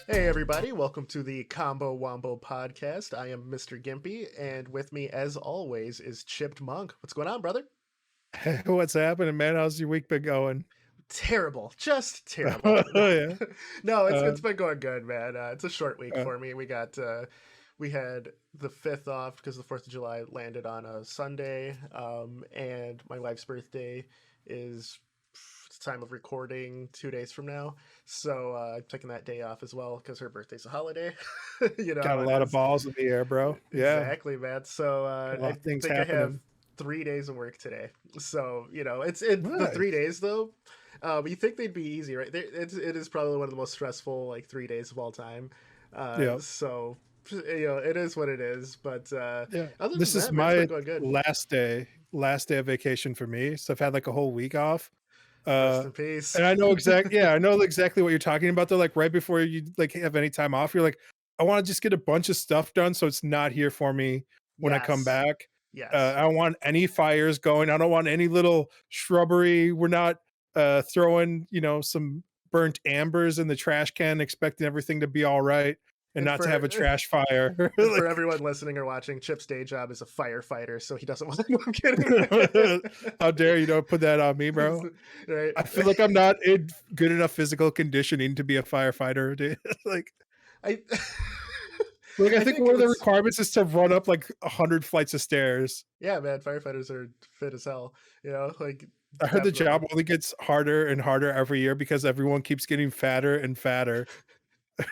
Hey everybody, welcome to the Combo Wombo podcast. I am Mr. Gimpy, and with me, as always, is Chipped Monk. What's going on, brother? Hey, what's happening, man? How's your week been going? Terrible, just terrible. Oh, yeah. No, it's Uh, it's been going good, man. It's a short week uh, for me. We had the 5th off because the 4th of July landed on a Sunday, and my wife's birthday is time of recording 2 days from now. So I'm taking that day off as well because her birthday's a holiday. You know got how a it lot of is. balls in the air, bro. Yeah, Exactly, man. So got a lot I of things think I have happening. 3 days of work today. So it's the three Nice. days though. You think they'd be easy, right? It is probably one of the most stressful 3 days of all time. Yeah, It is what it is. But yeah. other than This is that, man, it's been my going good. last day of vacation for me. So I've had like a whole week off. Rest Uh, in peace. and I know exactly what you're talking about. Though, like right before you like have any time off, you're like, I want to just get a bunch of stuff done, so it's not here for me when I come Yes, back. yes. I don't want any fires going. I don't want any little shrubbery. We're not throwing, some burnt ambers in the trash can, expecting everything to be all right and And not to have a for trash fire. and for Like, everyone listening or watching, Chip's day job is a firefighter, so he doesn't want to. No, I'm kidding. how dare you don't put that on me, bro? Right. I feel like I'm not in good enough physical conditioning to be a firefighter, dude. like, I like I I think think one of the what's requirements is to run up like 100 flights of stairs. yeah, man, firefighters are fit as hell. I heard the Definitely. job only gets harder and harder every year because everyone keeps getting fatter and fatter.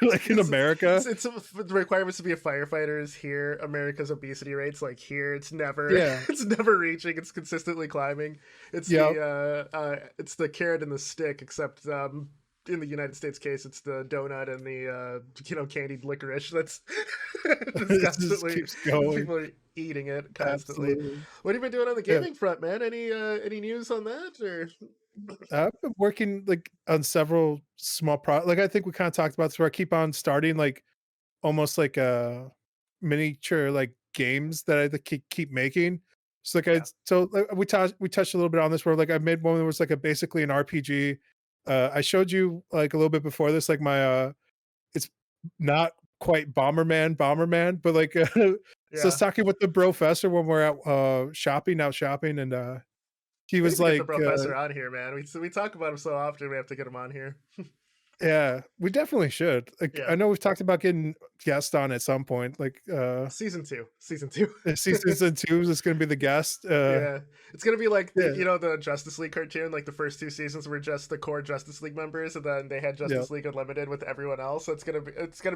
Like in America. The requirements to be a firefighter is here. America's obesity rates here. It's never Yeah. it's never reaching. It's consistently climbing. Yep. It's the carrot and the stick, except in the United States case, it's the donut and the candied licorice. That's just It just constantly keeps going. people are eating it constantly. Absolutely. What have you been doing on the Yeah. gaming front, man? Any news on that or? I've been working like on several small like I think we kind of talked about this where I keep on starting like almost like miniature like games that I like, keep making. So like Yeah. we touched a little bit on this where like I made one that was like a basically an RPG. I showed you like a little bit before this, like my it's not quite Bomberman, but like so I was Yeah. talking with the Brofessor when we're out shopping, and he We need was to get the like, professor on here, man. We talk about him so often. We have to get him on here. yeah, we definitely should. Like, Yeah, I know we've talked about getting guests on at some point. Like, season two, season two. season 2 is gonna be the guest. Yeah, it's gonna be like Yeah, the Justice League cartoon. Like the first two seasons were just the core Justice League members, and then they had yeah. Justice League Unlimited with everyone else. So it's gonna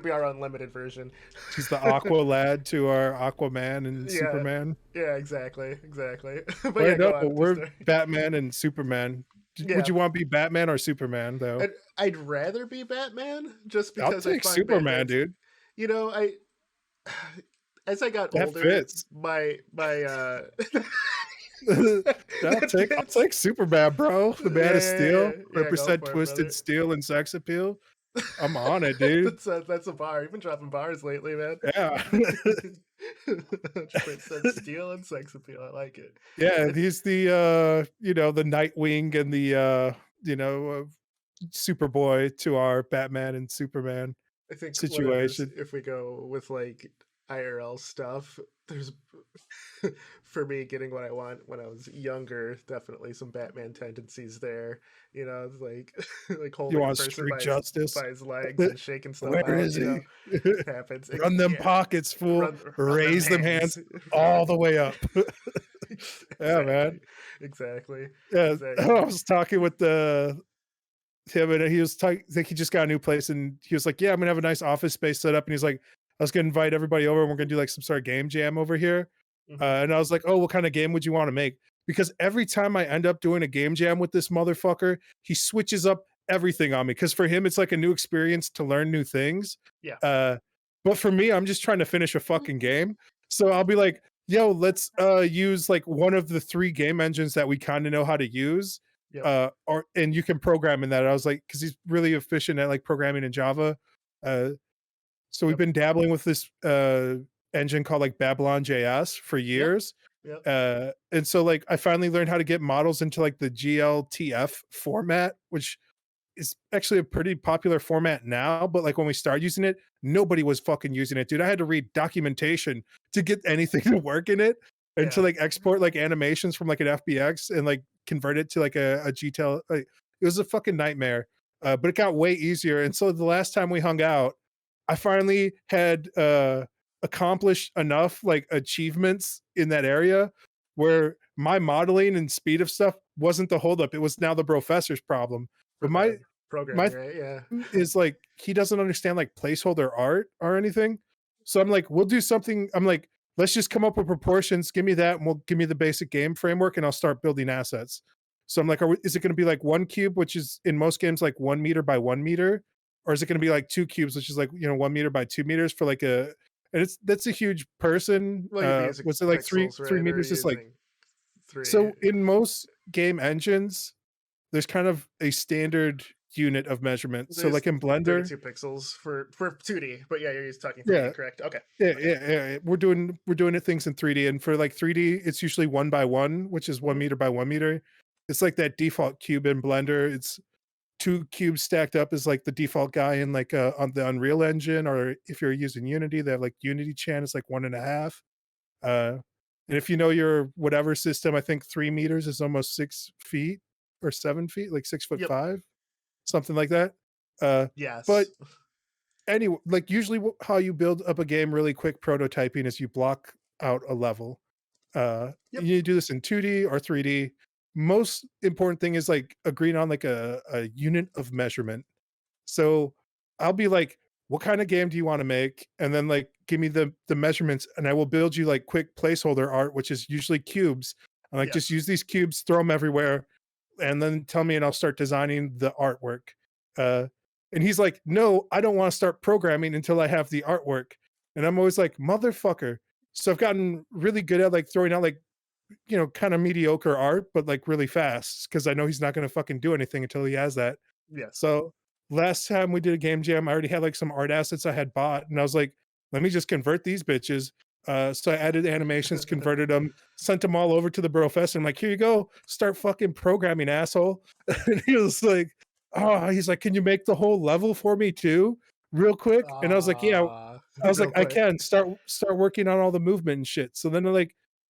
be our unlimited version. He's the Aqua lad to our Aquaman and Yeah, Superman. yeah, exactly. But Wait, yeah, no, go on with your we're story. Batman and Superman. Would Yeah, you want to be Batman or Superman though? I'd rather be Batman just I'll because I take find Superman, Batman's. dude. I as I got That older, fits. my I'll That's take Superman, bro. The Man of Steel, yeah. Go 100% for it, twisted brother. steel and sex appeal. I'm on it, dude. That's a bar. You've been dropping bars lately, man. Yeah. 100% steel and sex appeal. I like it. Yeah, I, he's the, the Nightwing and the, Superboy to our Batman and Superman I think what it is, situation. if we go with IRL stuff, there's for me getting what I want when I was younger, definitely some Batman tendencies there. It's like like You holding a want person street by his justice? legs and shaking stuff Where out. is he? Happens. Run them Yeah, pockets, fool. run them Raise them hands hands, all the way up. Yeah, exactly, man. exactly, Yeah, I exactly. was talking with the him, and he was talking. I think he just got a new place, and he was like, "Yeah, I'm gonna have a nice office space set up." And he's like, "I was gonna invite everybody over, and we're gonna do like some sort of game jam over here." Hmm. And I was like, "Oh, what kind of game would you want to make?" Because every time I end up doing a game jam with this motherfucker, he switches up everything on me. Because for him, it's like a new experience to learn new things. Yeah. Uh, but for me, I'm just trying to finish a fucking game. So I'll be like, "Yo, let's use like one of the three game engines that we kind of know how to use." Yep. Or and you can program in that. I was like, because he's really efficient at like programming in Java. Uh, so we've Yep. been dabbling with this engine called like Babylon JS for Yep. years. Yep. And so like I finally learned how to get models into like the GLTF format, which is actually a pretty popular format now, but like when we started using it, nobody was fucking using it, dude. I had to read documentation to get anything to work in it and to Yeah. like export like animations from like an FBX and like convert it to like a GTL. Like, it was a fucking nightmare. But it got way easier. And so the last time we hung out, I finally had accomplished enough like achievements in that area where my modeling and speed of stuff wasn't the holdup. It was now the professor's problem. For But the my programming, right? Yeah. is like he doesn't understand like placeholder art or anything. So I'm like, we'll do something. I'm like, let's just come up with proportions. Give me that, and we'll give me the basic game framework, and I'll start building assets. So I'm like, is it going to be like 1 cube, which is in most games like 1 meter by 1 meter, or is it going to be like 2 cubes, which is like 1 meter by 2 meters for like a? And that's a huge person. Well, you'll be using Was it like three pixels, three right? Or meters? It's like using three. so in most game engines, there's kind of a standard unit of measurement. So There's like in Blender, 32 pixels for 2D, but yeah, you're just talking yeah, 3D, correct? Okay. Okay. yeah. We're doing it things in 3D, and for like 3D, it's usually 1 by 1, which is one Mhm. meter by 1 meter. It's like that default cube in Blender. It's 2 cubes stacked up is like the default guy in like on the Unreal Engine, or if you're using Unity, they have like Unity Chan. It's like 1.5. And if you know your whatever system, I think 3 meters is almost 6 feet or 7 feet, like 6 foot Yep. five, something like that. But Yes. anyway, like usually how you build up a game really quick prototyping is you block out a level. Yep. You do this in 2D or 3D. Most important thing is like agreeing on like a unit of measurement. So I'll be like, what kind of game do you want to make? And then like give me the measurements, and I will build you like quick placeholder art, which is usually cubes. And like just Yes. use these cubes, throw them everywhere, and then tell me and I'll start designing the artwork. Uh and he's like, no, I don't want to start programming until I have the artwork. And I'm always like, motherfucker. So I've gotten really good at like throwing out like, kind of mediocre art, but like really fast because I know he's not going to fucking do anything until he has that. Yes. So last time we did a game jam, I already had like some art assets I had bought, and I was like, let me just convert these bitches. So I added animations, converted them, sent them all over to the professor. I'm like, here you go, start fucking programming, asshole. And he was like, oh, he's like, can you make the whole level for me too, real quick? And I was like, yeah. I was like, Real I quick. can start working on all the movement and shit. So then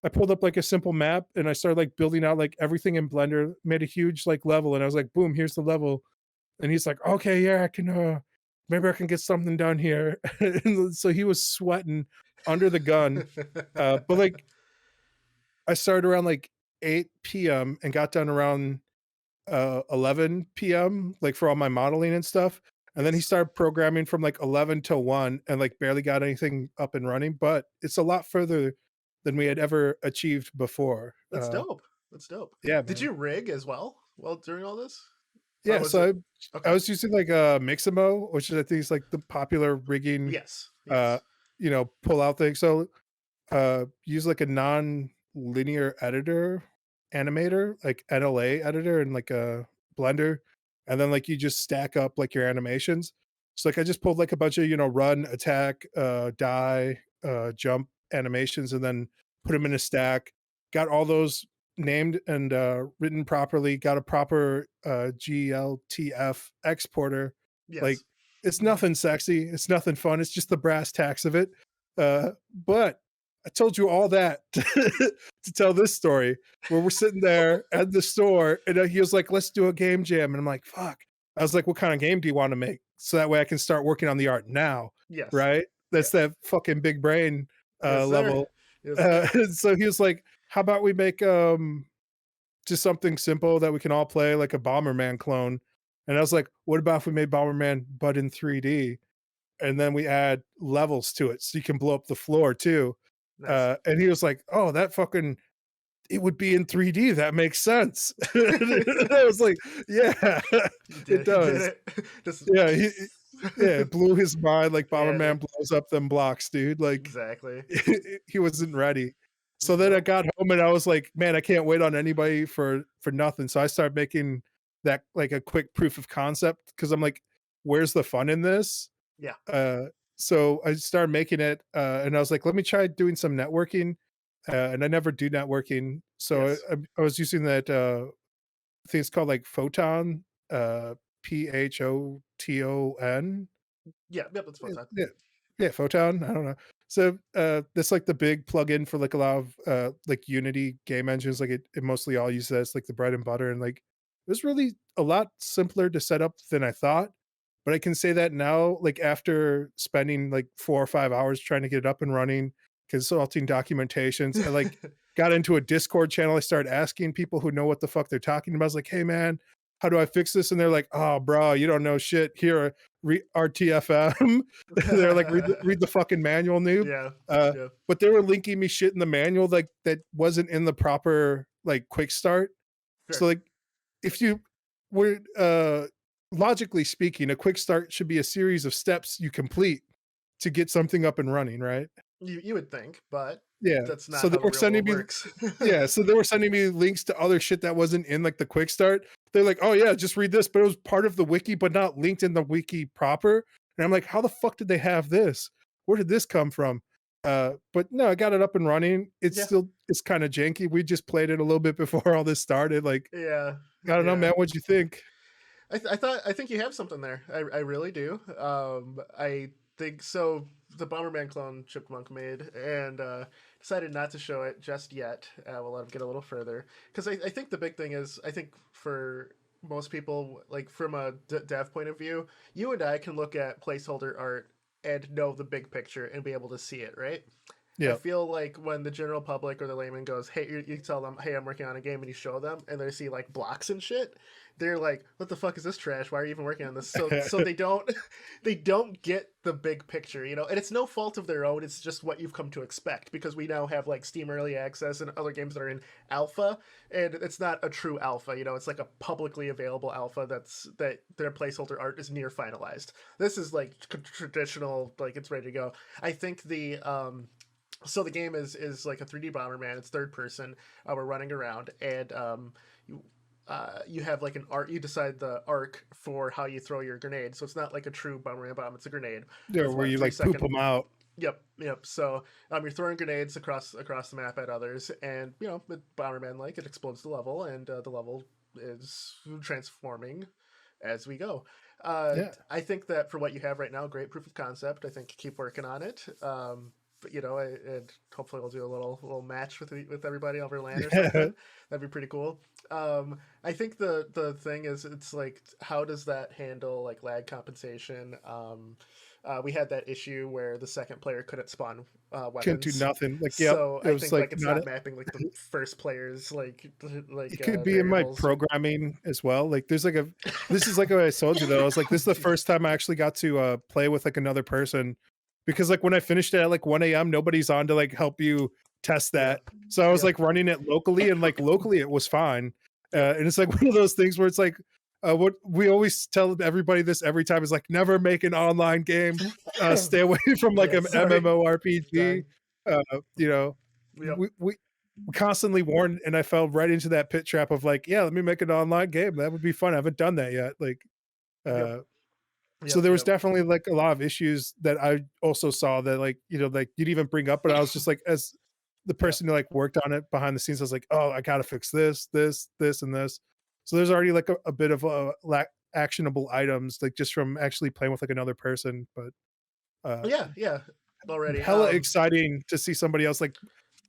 I pulled up like a simple map and I started like building out like everything in Blender, made a huge like level, and I was like, boom, here's the level. And he's like, okay, yeah, I can maybe I can get something done here. And so he was sweating under the gun. But like I started around like 8 p.m. and got done around 11 p.m. like for all my modeling and stuff. And then he started programming from like 11 till 1 and like barely got anything up and running, but it's a lot further than we had ever achieved before. That's dope. That's dope. Yeah, Did man. you rig as well while during all this? Or Yeah, was it so I okay? was using like Mixamo, which is I think is like the popular rigging Yes. uh Yes. pull out thing. So use like a non-linear editor animator, like NLA editor and like a blender, and then like you just stack up like your animations. So like I just pulled like a bunch of run, attack, die, jump animations, and then put them in a stack. Got all those named and written properly. Got a proper GLTF exporter. Like Yes. it's nothing sexy, it's nothing fun. It's just the brass tacks of it. But I told you all that to tell this story where we're sitting there at the store and he was like, let's do a game jam. And I'm like, fuck. I was like, what kind of game do you want to make? So that way I can start working on the art now. Yes. Right. That's Yes. that fucking big brain Yes, sir. level. Yes, sir. So he was like, how about we make just something simple that we can all play, like a Bomberman clone? And I was like, what about if we made Bomberman but in 3D? And then we add levels to it so you can blow up the floor too. Nice. And he was like, "Oh, that fucking it would be in 3D. That makes sense." I was like, "Yeah, You it did. He did does." it. Just Yeah, yeah, it blew his mind like yeah, Bomberman blows up them blocks, dude. Like exactly. he wasn't ready. So That's then I dope. got home and I was like, "Man, I can't wait on anybody for nothing." So I started making that like a quick proof of concept because I'm like, "Where's the fun in this?" Yeah. Uh, so I started making it, and I was like, let me try doing some networking. And I never do networking. So Yes. I was using that, I think it's called like Photon, uh, Photon. Yeah, yep, that's full time. Yeah, yeah, Photon. I don't know. So that's like the big plugin for like a lot of like Unity game engines. Like it mostly all uses as like the bread and butter, and like it was really a lot simpler to set up than I thought. But I can say that now, like after spending like 4 or 5 hours trying to get it up and running, consulting documentations, I like got into a Discord channel. I started asking people who know what the fuck they're talking about. I was like, hey man, how do I fix this? And they're like, oh bro, you don't know shit. Here, RTFM. They're like, read the fucking manual, noob. Yeah, Uh, yeah, but they were linking me shit in the manual like that wasn't in the proper like quick start. So sure. like if you were logically speaking, a quick start should be a series of steps you complete to get something up and running, right? You would think, but Yeah. that's not So they how the were real sending world me works. yeah, so they were sending me links to other shit that wasn't in like the quick start. They're like, "Oh yeah, just read this," but it was part of the wiki, but not linked in the wiki proper. And I'm like, "How the fuck did they have this? Where did this come from?" But no, I got it up and running. Yeah, It's kind of janky. We just played it a little bit before all this started. Like, yeah, I don't know, yeah. man. What'd you think? I think you have something there. I really do. I think so. The Bomberman clone Chipmunk made, and decided not to show it just yet. We'll let him get a little further because I think the big thing is I think for most people, like from a dev point of view, you and I can look at placeholder art and know the big picture and be able to see it, right? I Yeah. feel like when the general public or the layman goes, "Hey," you tell them, "Hey, I'm working on a game," and you show them, and they see like blocks and shit, they're like, "What the fuck is this trash? Why are you even working on this?" So they don't they don't get the big picture, you know. And it's no fault of their own. It's just what you've come to expect because we now have like Steam Early Access and other games that are in alpha, and it's not a true alpha, you know. It's like a publicly available alpha that their placeholder art is near finalized. This is like traditional, like it's ready to go. I think so the game is like a 3D Bomberman. It's third person. We're running around, and you you have like an arc. You decide the arc for how you throw your grenade. So it's not like a true Bomberman bomb. It's a grenade Yeah, with where what you three like poop second. them out. Yep, yep. So you're throwing grenades across the map at others, and you know with Bomberman like it explodes the level, and the level is transforming as we go. Yeah. I think that for what you have right now, great proof of concept. I think keep working on it. But you know, and hopefully we'll do a little match with everybody over LAN or Yeah. something. That'd be pretty cool. I think the thing is, it's like, how does that handle like lag compensation? We had that issue where the second player couldn't spawn Couldn't do weapons, nothing. Like, yep. so It I was think like like it's not not mapping like the first player's it could be in my variables. programming as well. Like there's like a this is like what I told you though. I was like, this is the Jeez. first time I actually got to play with like another person because like when I finished it at like 1 a.m., nobody's on to like help you test Yep. that. So I was Yep. like running it locally and like locally it was fine. And it's like one of those things where it's like what we always tell everybody this every time is like never make an online game. Yep. Stay away from like Yeah. an Sorry. MMORPG. Dang. You know, Yep. we constantly warned, and I fell right into that pit trap of like, yeah, let me make an online game. That would be fun. I haven't done that yet. Like, Yep. uh, so Yep. there was Yep. definitely like a lot of issues that I also saw that like, you know, like you'd even bring up, but I was just like, as the Yep. person who like worked on it behind the scenes, I was like, oh, I gotta fix this, and this. So there's already like a bit of actionable items, like just from actually playing with like another person, but uh Yeah. Yeah. Already. hella exciting to see somebody else like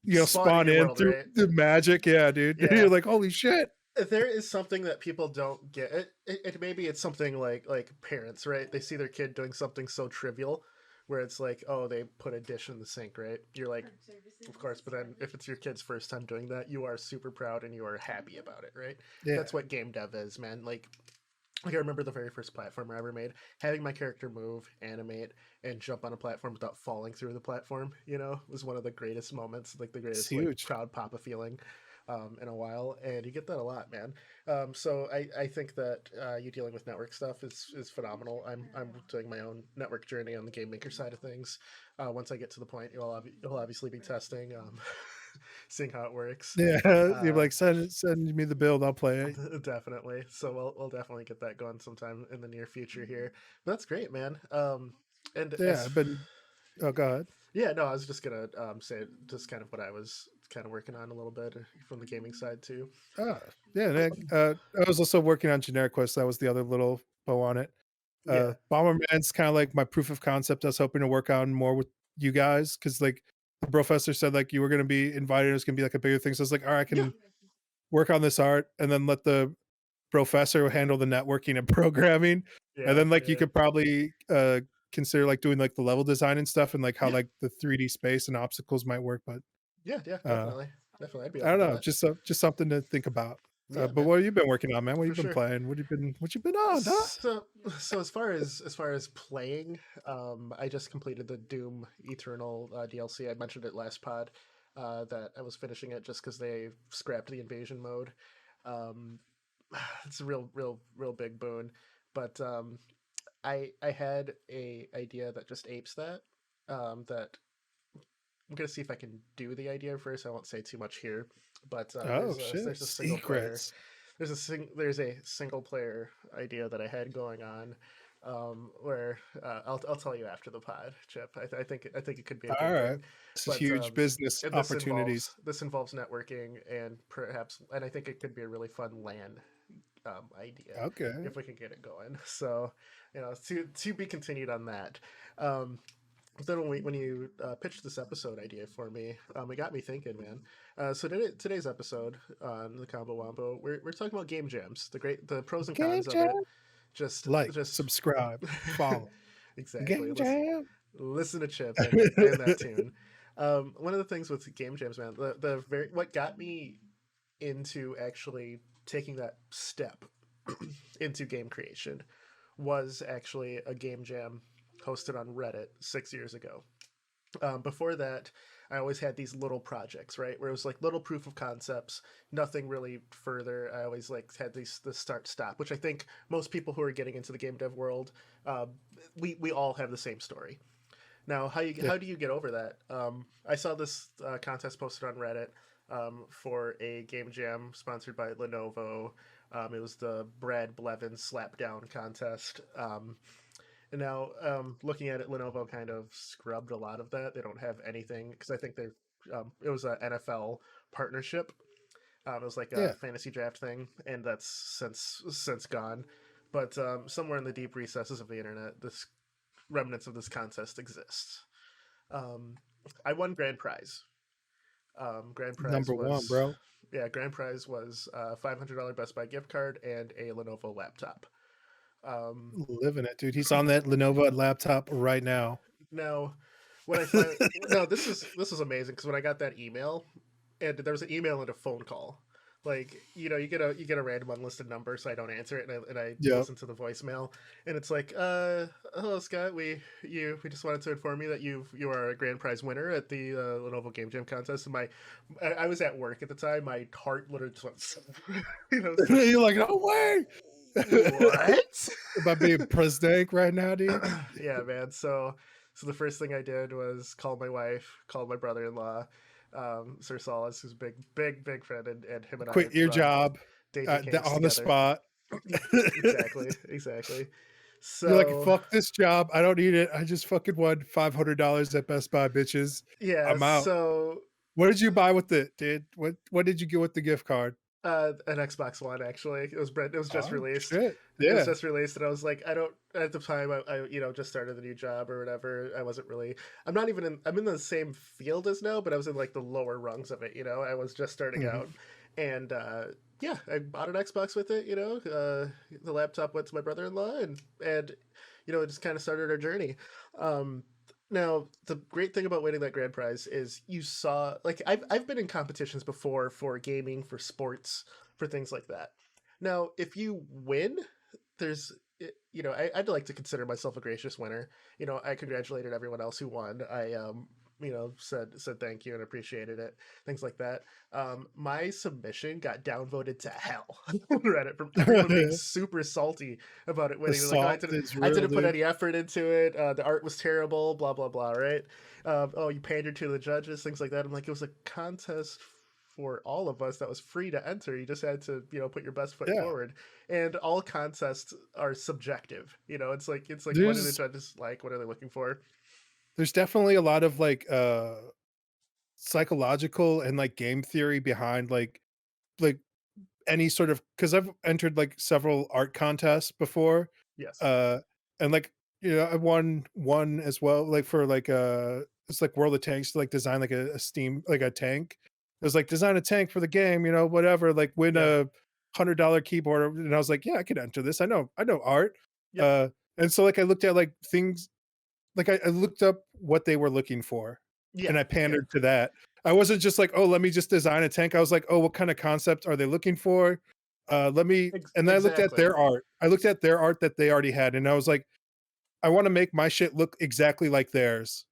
Spawn in spawn your in world, through right? the magic. Yeah, dude. You're Yeah. like, holy shit. There is something that people don't get. It maybe it's something like parents, right? They see their kid doing something so trivial, where it's like, oh, they put a dish in the sink, right? You're like, of course, but then if it's your kid's first time doing that, you are super proud and you are happy about it, right? Yeah. That's what game dev is, man. Like I remember the very first platform I ever made, having my character move, animate, and jump on a platform without falling through the platform. You know, was one of the greatest moments, like the It's greatest like huge. proud papa feeling in a while, and you get that a lot, man. So I think that you dealing with network stuff is phenomenal. I'm doing my own network journey on the game maker side of things. Once I get to the point, you'll obviously be testing, seeing how it works. Yeah. You're Uh, like, send me the build, I'll play it. Definitely. So we'll definitely get that going sometime in the near future here. But that's great, man. And Yeah, as I've been oh god. yeah, no, I was just gonna say just kind of what I was kind of working on a little bit from the gaming side too. Ah, yeah. I was also working on generic quest. That was the other little bow on it. Yeah, Bomberman's kind of like my proof of concept. I was hoping to work on more with you guys because like the professor said like you were going to be invited. It's going to be like a bigger thing. So I was like, all right, I yeah, can work on this art and then let the professor handle the networking and programming. And yeah, then like you yeah, could probably consider like doing like the level design and stuff and like how yeah, like the 3D space and obstacles might work. But yeah, yeah. uh Definitely, definitely. I'd be I don't open to know, that. just something to think about. Yeah, But man, what have you been working on, man? What have for you been sure. playing? What you been on, huh? So, so as far as playing, I just completed the Doom Eternal DLC. I mentioned it last pod that I was finishing it just because they scrapped the invasion mode. Um, it's a real big boon, but I had a idea that just apes that. That I'm gonna see if I can do the idea first. I won't say too much here, but Oh shit. there's a single player Secrets. there's a single player idea that I had going on, where I'll tell you after the pod, Chip. I think it could be a All good right. thing, This is but huge business and opportunities. this involves networking and perhaps, and I think it could be a really fun LAN idea Okay. if we can get it going. So, to be continued on that. Um, then when you pitched this episode idea for me, it got me thinking, man. So today's episode on the Combo Wombo, we're talking about game jams, the pros and Game cons of Jam. it. Just Like, just subscribe, follow. exactly. Game Jam. Listen to Chip and that tune. One of the things with game jams, man, the very what got me into actually taking that step into game creation was actually a game jam hosted on Reddit 6 years ago. Before that, I always had these little projects, right, where it was like little proof of concepts, nothing really further. I always like had the start stop, which I think most people who are getting into the game dev world, uh, we all have the same story. Now, Yeah. how do you get over that? I saw this contest posted on Reddit for a game jam sponsored by Lenovo. It was the Brad Blevins Slapdown contest. And now, looking at it, Lenovo kind of scrubbed a lot of that. They don't have anything because I think they it was an NFL partnership. It was like a Yeah. fantasy draft thing, and that's since gone. But somewhere in the deep recesses of the internet, this remnants of this contest exists. Um, I won grand prize. Grand prize Number one, was bro. grand prize was a $500 Best Buy gift card and a Lenovo laptop. Um, Living it, dude. He's on that Lenovo laptop right now. Now, when I find no, this is amazing because when I got that email, and there was an email and a phone call, like you get a random unlisted number, so I don't answer it, and I Yep. listen to the voicemail, and it's like, hello Scott, we just wanted to inform you that you are a grand prize winner at the Lenovo Game Jam contest, and I was at work at the time, my heart literally just went, it's like, You're like, no way. what? Am I being president right now, dude? Yeah, man. So the first thing I did was call my wife, called my brother-in-law, Sir Solace, who's a big friend, and him and I Quit your run job Danger Kings on the together. spot. Exactly. You're like, So fuck this job. I don't need it. I just fucking won $500 at Best Buy, bitches. yeah, I'm out. so What did you buy with it, dude? What did you get with the gift card? an Xbox One actually. It was just Oh released. shit. It was Yeah. just released, and I was like, I don't. At the time, I just started the new job or whatever. I wasn't really. I'm not even in. I'm in the same field as now, but I was in like the lower rungs of it. I was just starting Mhm. out, and yeah, I bought an Xbox with it. The laptop went to my brother-in-law, and it just kind of started our journey. Um, Now, the great thing about winning that grand prize is you saw, like, I've been in competitions before for gaming, for sports, for things like that. Now, if you win, I'd like to consider myself a gracious winner. I congratulated everyone else who won. I said thank you and appreciated it, things like that. My submission got downvoted to hell on Reddit from everyone being super salty about it The winning. They're like, oh, salt is I real, didn't put dude. any effort into it. The art was terrible. Blah blah blah. Right? Oh, you pandered to the judges, things like that. I'm like, it was a contest for all of us that was free to enter. You just had to, put your best foot Yeah. forward. And all contests are subjective. It's like what do the There's judges like? What are they looking for? there's definitely a lot of like psychological and like game theory behind like any sort of, because I've entered like several art contests before, Yes. uh, and like I won one as well, like for like it's like World of Tanks, to like design like a steam like a tank. It was like design a tank for the game, whatever, like win Yeah. a $100 keyboard, and I was like, yeah, I could enter this. I know art, Yep. uh, and so like I looked at like things, like I looked up what they were looking for, and Yeah. I Yeah. pandered to that. I wasn't just like, "Oh, let me just design a tank." I was like, "Oh, what kind of concept are they looking for?" Let me and then I looked at Exactly. their art. I looked at their art that they already had, and I was like, "I wanna make my shit look exactly like theirs."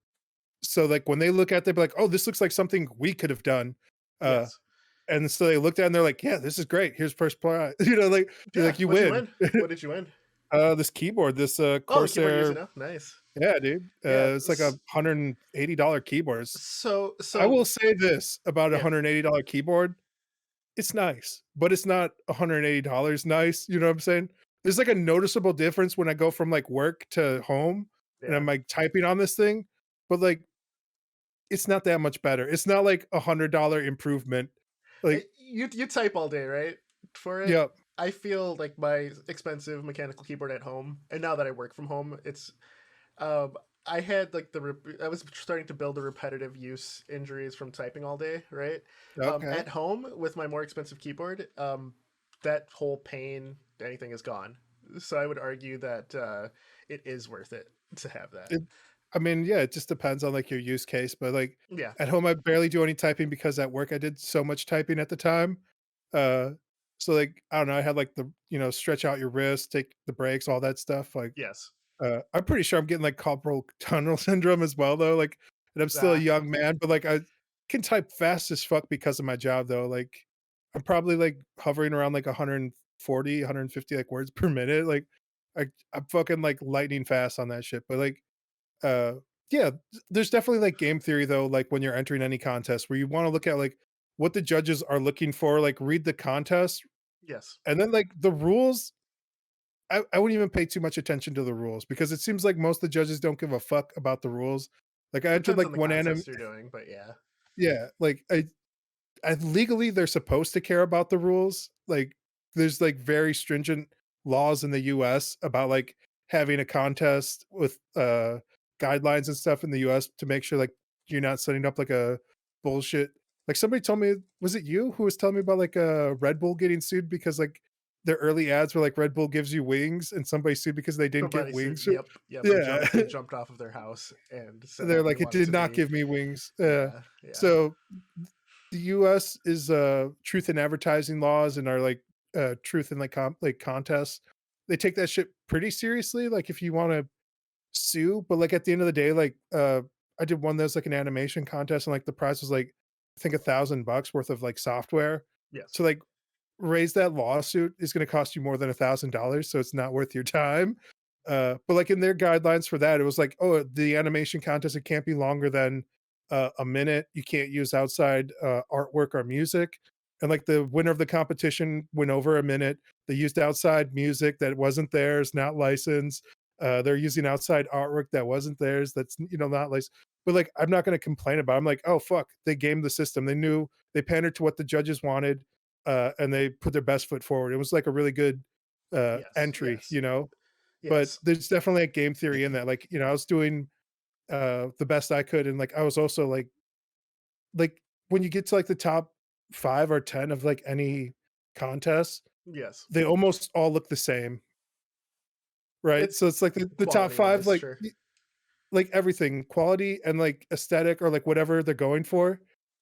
So, like, when they look at it, they'll be like, "Oh, this looks like something we could have done." Uh, Yes. and so they looked at it and they're like, "Yeah, this is great. Here's first prize." Like, they're Yeah. like, "You What'd you win." win? What did you win? This keyboard, this, Oh, the keyboard you're using Corsair. now. Nice. Yeah, dude. Yeah. It's like a $180 keyboard. I So will say this about a yeah. $180 keyboard, it's nice, but it's not $180 nice, you know what I'm saying? There's, like, a noticeable difference when I go from, like, work to home, and Yeah. I'm, like, typing on this thing, but, like, it's not that much better. It's not, like, a $100 improvement. Like, You type all day, right? For it. yeah, I feel like my expensive mechanical keyboard at home, and now that I work from home, it's um I had like I was starting to build the repetitive use injuries from typing all day, right? okay. At home with my more expensive keyboard, that whole pain, anything is gone. So I would argue that it is worth it to have that. It I mean, yeah, it just depends on, like, your use case, but, like, Yeah. at home, I barely do any typing because at work, I did so much typing at the time. Uh, so, like, I don't know, I had, like, the stretch out your wrist, take the breaks, all that stuff, like, Yes. I'm pretty sure I'm getting, like, carpal tunnel syndrome as well, though, like, and I'm still a Ah, young man, but, like, I can type fast as fuck because of my job, though, like, I'm probably, like, hovering around, like, 140, 150, like, words per minute, like, I'm fucking, like, lightning fast on that shit, but, like, uh, yeah, there's definitely, like, game theory, though, like, when you're entering any contest where you wanna look at, like, what the judges are looking for, like, read the contest, yes. and then, like, the rules, I wouldn't even pay too much attention to the rules because it seems like most of the judges don't give a fuck about the rules. Like, I entered, Depends like, on the one contest you're doing, but yeah. yeah, like, legally, they're supposed to care about the rules. Like, there's, like, very stringent laws in the US about, like, having a contest with, guidelines and stuff in the US to make sure, like, you're not setting up, like, a bullshit, like, somebody told me, was it you who was telling me about, like, Red Bull getting sued because, like, their early ads were like, "Red Bull gives you wings," and somebody sued because they didn't get Somebody said, wings? "Yep, yep." Yeah. They jumped off of their house and said They're that they like, "It wanted did to not be. give me wings." Yeah, yeah. So the US is, truth in advertising laws and are like, truth in like like contests. They take that shit pretty seriously. Like if you want to sue, but like at the end of the day, like I did one that was like an animation contest and like the prize was like I think $1,000 worth of like software. Yes. To like raise that lawsuit is going to cost you more than $1,000, so it's not worth your time. But like in their guidelines for that, it was like, oh, the animation contest, it can't be longer than a minute. You can't use outside artwork or music. And like the winner of the competition went over a minute. They used outside music that wasn't theirs, not licensed. They're using outside artwork that wasn't theirs. That's not licensed. But like, I'm not going to complain about it. I'm like, oh fuck, they gamed the system. They knew they pandered to what the judges wanted, and they put their best foot forward. It was like a really good Yes. entry, Yes. but Yes. there's definitely a game theory in that. Like, I was doing the best I could, and like I was also like when you get to like the top 5 or 10 of like any contest, Yes. they almost all look the same, right? It's So it's like the top quality five, wise, sure. like everything, quality and like aesthetic or like whatever they're going for,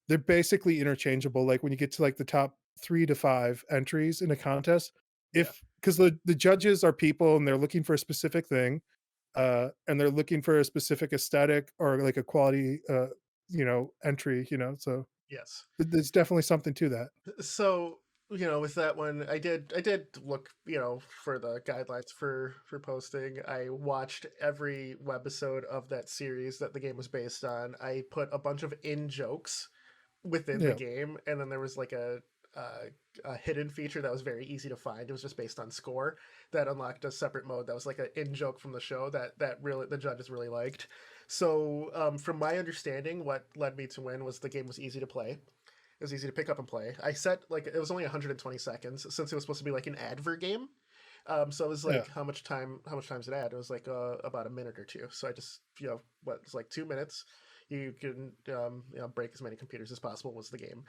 they're basically interchangeable. Like when you get to like the top 3 to 5 entries in a contest, Yeah. if because the judges are people and they're looking for a specific thing, and they're looking for a specific aesthetic or like a quality, entry, so Yes. there's definitely something to that. So with that one, I did look for the guidelines for posting. I watched every webisode of that series that the game was based on. I put a bunch of in jokes within the Yeah. game, and then there was like a hidden feature that was very easy to find. It was just based on score that unlocked a separate mode that was like an in joke from the show that really the judges really liked. So from my understanding, what led me to win was the game was easy to play. It was easy to pick up and play. I set like it was only 120 seconds since it was supposed to be like an advert game. So it was Yeah. like how much time's it add? It was like about a minute or two. So I just what it's like 2 minutes. You can break as many computers as possible was the game.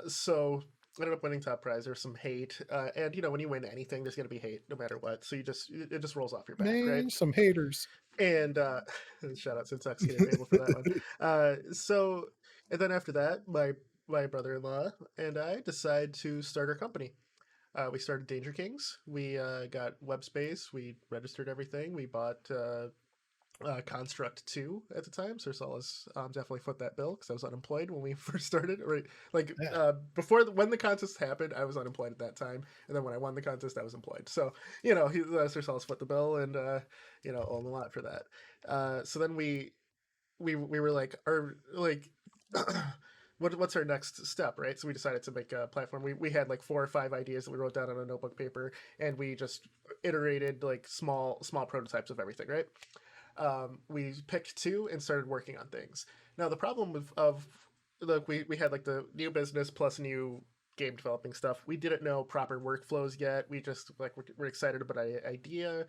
So I ended up winning top prize. There's some hate, and when you win anything, there's gonna be hate no matter what. So it just rolls off your back, right? Man, some haters. And shout out to Intoxicated Fable for that one. So and then after that, my brother-in-law and I decide to start our company. We started Danger Kings. We got web space. We registered everything. We bought Construct 2 at the time. So Solace definitely foot that bill because I was unemployed when we first started. Right, like Yeah. when the contest happened, I was unemployed at that time, and then when I won the contest, I was employed. So Sir Solace foot the bill, and owe him a lot for that. So then we were like, our like. What's our next step, right? So we decided to make a platform. We had like 4 or 5 ideas that we wrote down on a notebook paper, and we just iterated like small prototypes of everything, right? We picked two and started working on things. Now the problem of look, we had like the new business plus new game developing stuff. We didn't know proper workflows yet. We just like we're excited about an idea.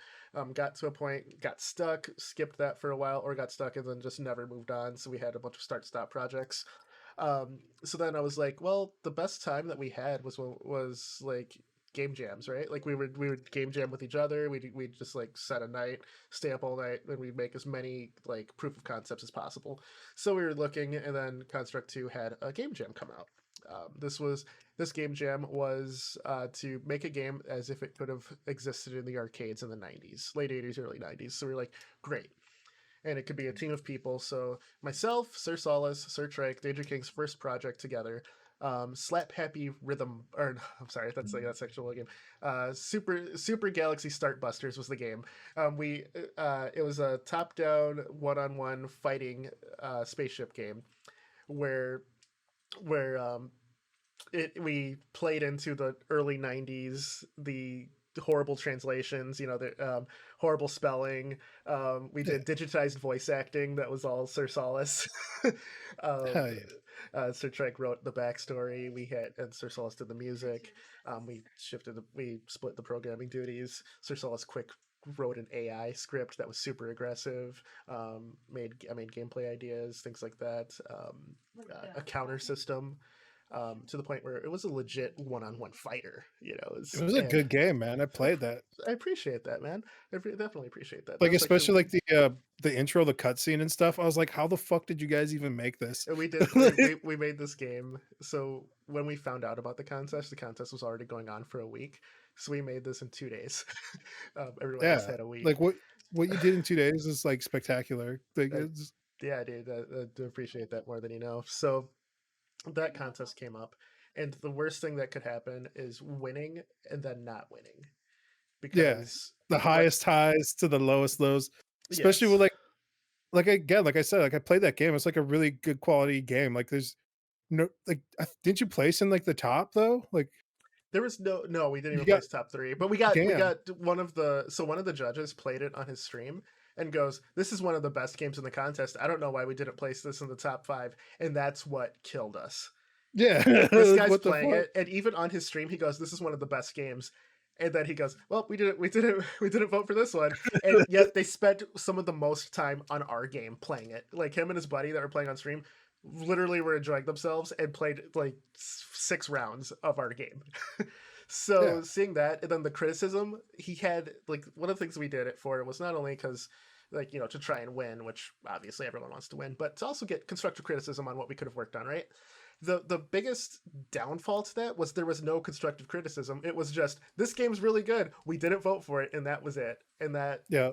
Got to a point, got stuck, skipped that for a while, or got stuck and then just never moved on. So we had a bunch of start stop projects. So then I was like, well, the best time that we had was like game jams, right? Like we would game jam with each other. We'd just like set a night, stay up all night, and we'd make as many like proof of concepts as possible. So we were looking, and then Construct 2 had a game jam come out. This game jam was to make a game as if it could have existed in the arcades in the 90s, late 80s, early 90s. So we are like, great, and it could be a team of people. So myself, Sir Solace, Sir Trike, Danger King's first project together. Slap Happy Rhythm, or I'm sorry, that's actual game. Super Galaxy Start Busters was the game. We It was a top down one-on-one fighting spaceship game where where we played into the early 90s, the horrible translations, the horrible spelling. We Yeah. did digitized voice acting that was all Sir Solace. um, Hell yeah. Sir Trek wrote the backstory. And Sir Solace did the music. We split the programming duties. Sir Solace quick wrote an AI script that was super aggressive. I made gameplay ideas, things like that. A counter system, to the point where it was a legit one-on-one fighter. It was a And good game, man. I played that. I appreciate that, man. Definitely appreciate that. That Like was especially actually like the intro, the cutscene and stuff. I was like, how the fuck did you guys even make this? we did we made this game. So when we found out about the contest was already going on for a week. So we made this in 2 days. Everyone else Yeah. had a week. Like what you did in 2 days is like spectacular. Like Uh, it's yeah, dude, I do appreciate that more than you know. So that contest came up, and the worst thing that could happen is winning and then not winning, yeah. because The what highest highs to the lowest lows. Especially with yes, again, like I said, like I played that game. It's like a really good quality game. Like there's no like didn't you place in like the top though? Like there was no, we didn't you even got place top three, but we got damn. one of the judges played it on his stream and goes, "This is one of the best games in the contest. I don't know why we didn't place this in the top 5," and that's what killed us. Yeah. This Like guy's what the playing fuck? it, and even on his stream, he goes, "This is one of the best games." And then he goes, "Well, we didn't vote for this one." And yet they spent some of the most time on our game playing it. Like him and his buddy that were playing on stream, literally were enjoying themselves and played like 6 rounds of our game. Yeah. So seeing that, and then the criticism he had, like one of the things we did it for was not only because like to try and win, which obviously everyone wants to win, but to also get constructive criticism on what we could have worked on, right? The biggest downfall to that was there was no constructive criticism. It was just, this game's really good, we didn't vote for it, and that was it. And that Yeah.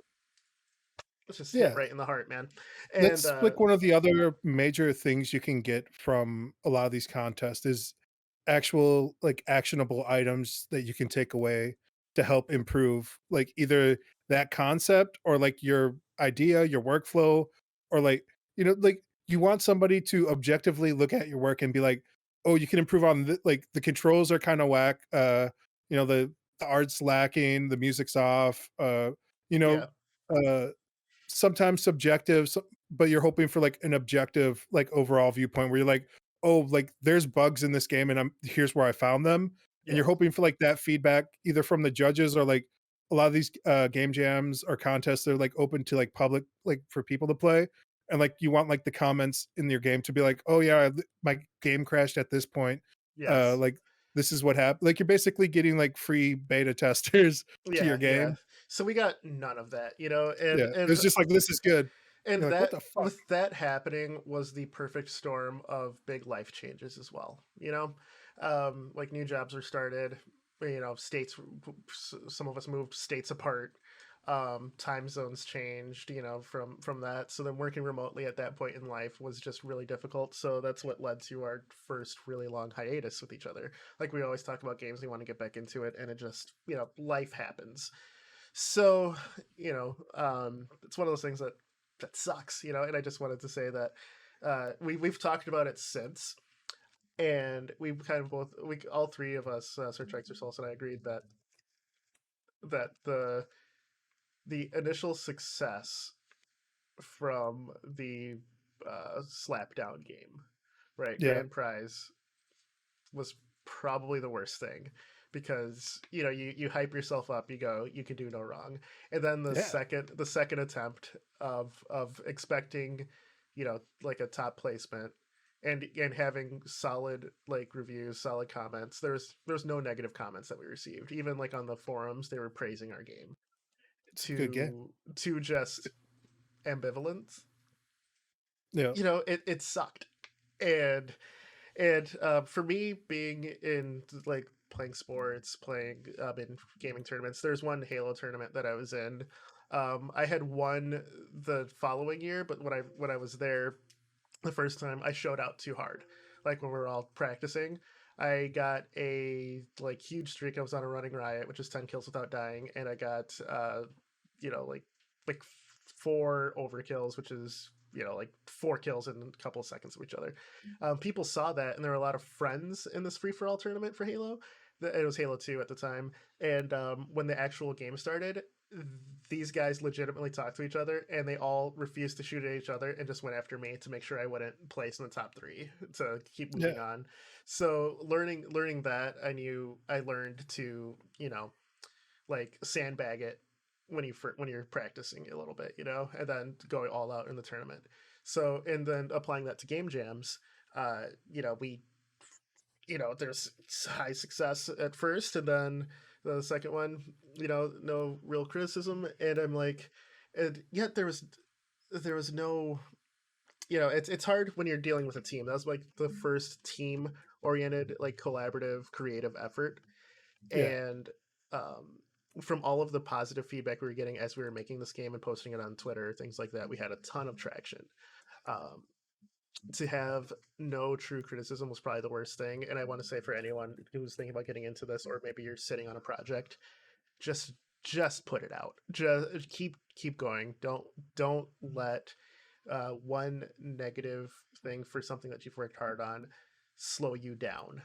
was just hit Yeah. right in the heart, man. And That's like one of the other major things you can get from a lot of these contests is actual like actionable items that you can take away to help improve like either that concept or like your idea, your workflow, or like like you want somebody to objectively look at your work and be like, oh, you can improve on like the controls are kind of whack. You know, the art's lacking, the music's off. You know, Yeah. uh, sometimes subjective, but you're hoping for like an objective, like overall viewpoint where you're like, oh, like there's bugs in this game, and here's where I found them, and you're Yes. hoping for like that feedback either from the judges or like a lot of these game jams or contests they're like open to like public, like for people to play, and like you want like the comments in your game to be like, oh yeah, my game crashed at this point, Yes. like this is what happened. Like you're basically getting like free beta testers to your Yeah, yeah. game. So we got none of that, you know, Yeah, it's just like this is good. and You're like, what that the fuck? with that happening was the perfect storm of big life changes as well, you know. Like new jobs were started, you know, states, some of us moved states apart, time zones changed, you know, from that. So then working remotely at that point in life was just really difficult, so that's what led to our first really long hiatus with each other. Like we always talk about games, we want to get back into it, and it just, you know, life happens. So, you know, it's one of those things that sucks, you know. And I just wanted to say that we've talked about it since, and we kind of both, we all three of us, Sir Trexer, and I agreed that the initial success from the slapdown game, right, Yeah, Grand Prize, was probably the worst thing, because you know you hype yourself up, you go, you can do no wrong, and then yeah, the second attempt of expecting, you know, like a top placement, and having solid like reviews, solid comments. There's no negative comments that we received, even like on the forums they were praising our game, it's a good game. to just ambivalence. Yeah, You know, it sucked. And for me, being in like playing sports, playing in gaming tournaments, there's one Halo tournament that I was in. I had won the following year, but when I was there the first time, I showed out too hard. Like when we were all practicing, I got a like huge streak. I was on a running riot, which is 10 kills without dying, and I got you know, like 4 overkills, which is, you know, like 4 kills in a couple of seconds of each other. People saw that, and there were a lot of friends in this free for all tournament for Halo. It was Halo 2 at the time, and when the actual game started, these guys legitimately talked to each other, and they all refused to shoot at each other and just went after me to make sure I wouldn't place in the top three to keep moving yeah, on. So learning that, I learned to, you know, like sandbag it when you're practicing a little bit, you know, and then going all out in the tournament. So, and then applying that to game jams, you know, you know, there's high success at first, and then the second one, you know, no real criticism, and I'm like, and yet there was no, you know, it's hard when you're dealing with a team. That was like the first team oriented, like collaborative, creative effort, yeah. and um, from all of the positive feedback we were getting as we were making this game and posting it on Twitter, things like that, we had a ton of traction. Um, to have no true criticism was probably the worst thing. And I want to say, for anyone who's thinking about getting into this, or maybe you're sitting on a project, just just put it out. Just keep going. Don't let one negative thing for something that you've worked hard on slow you down.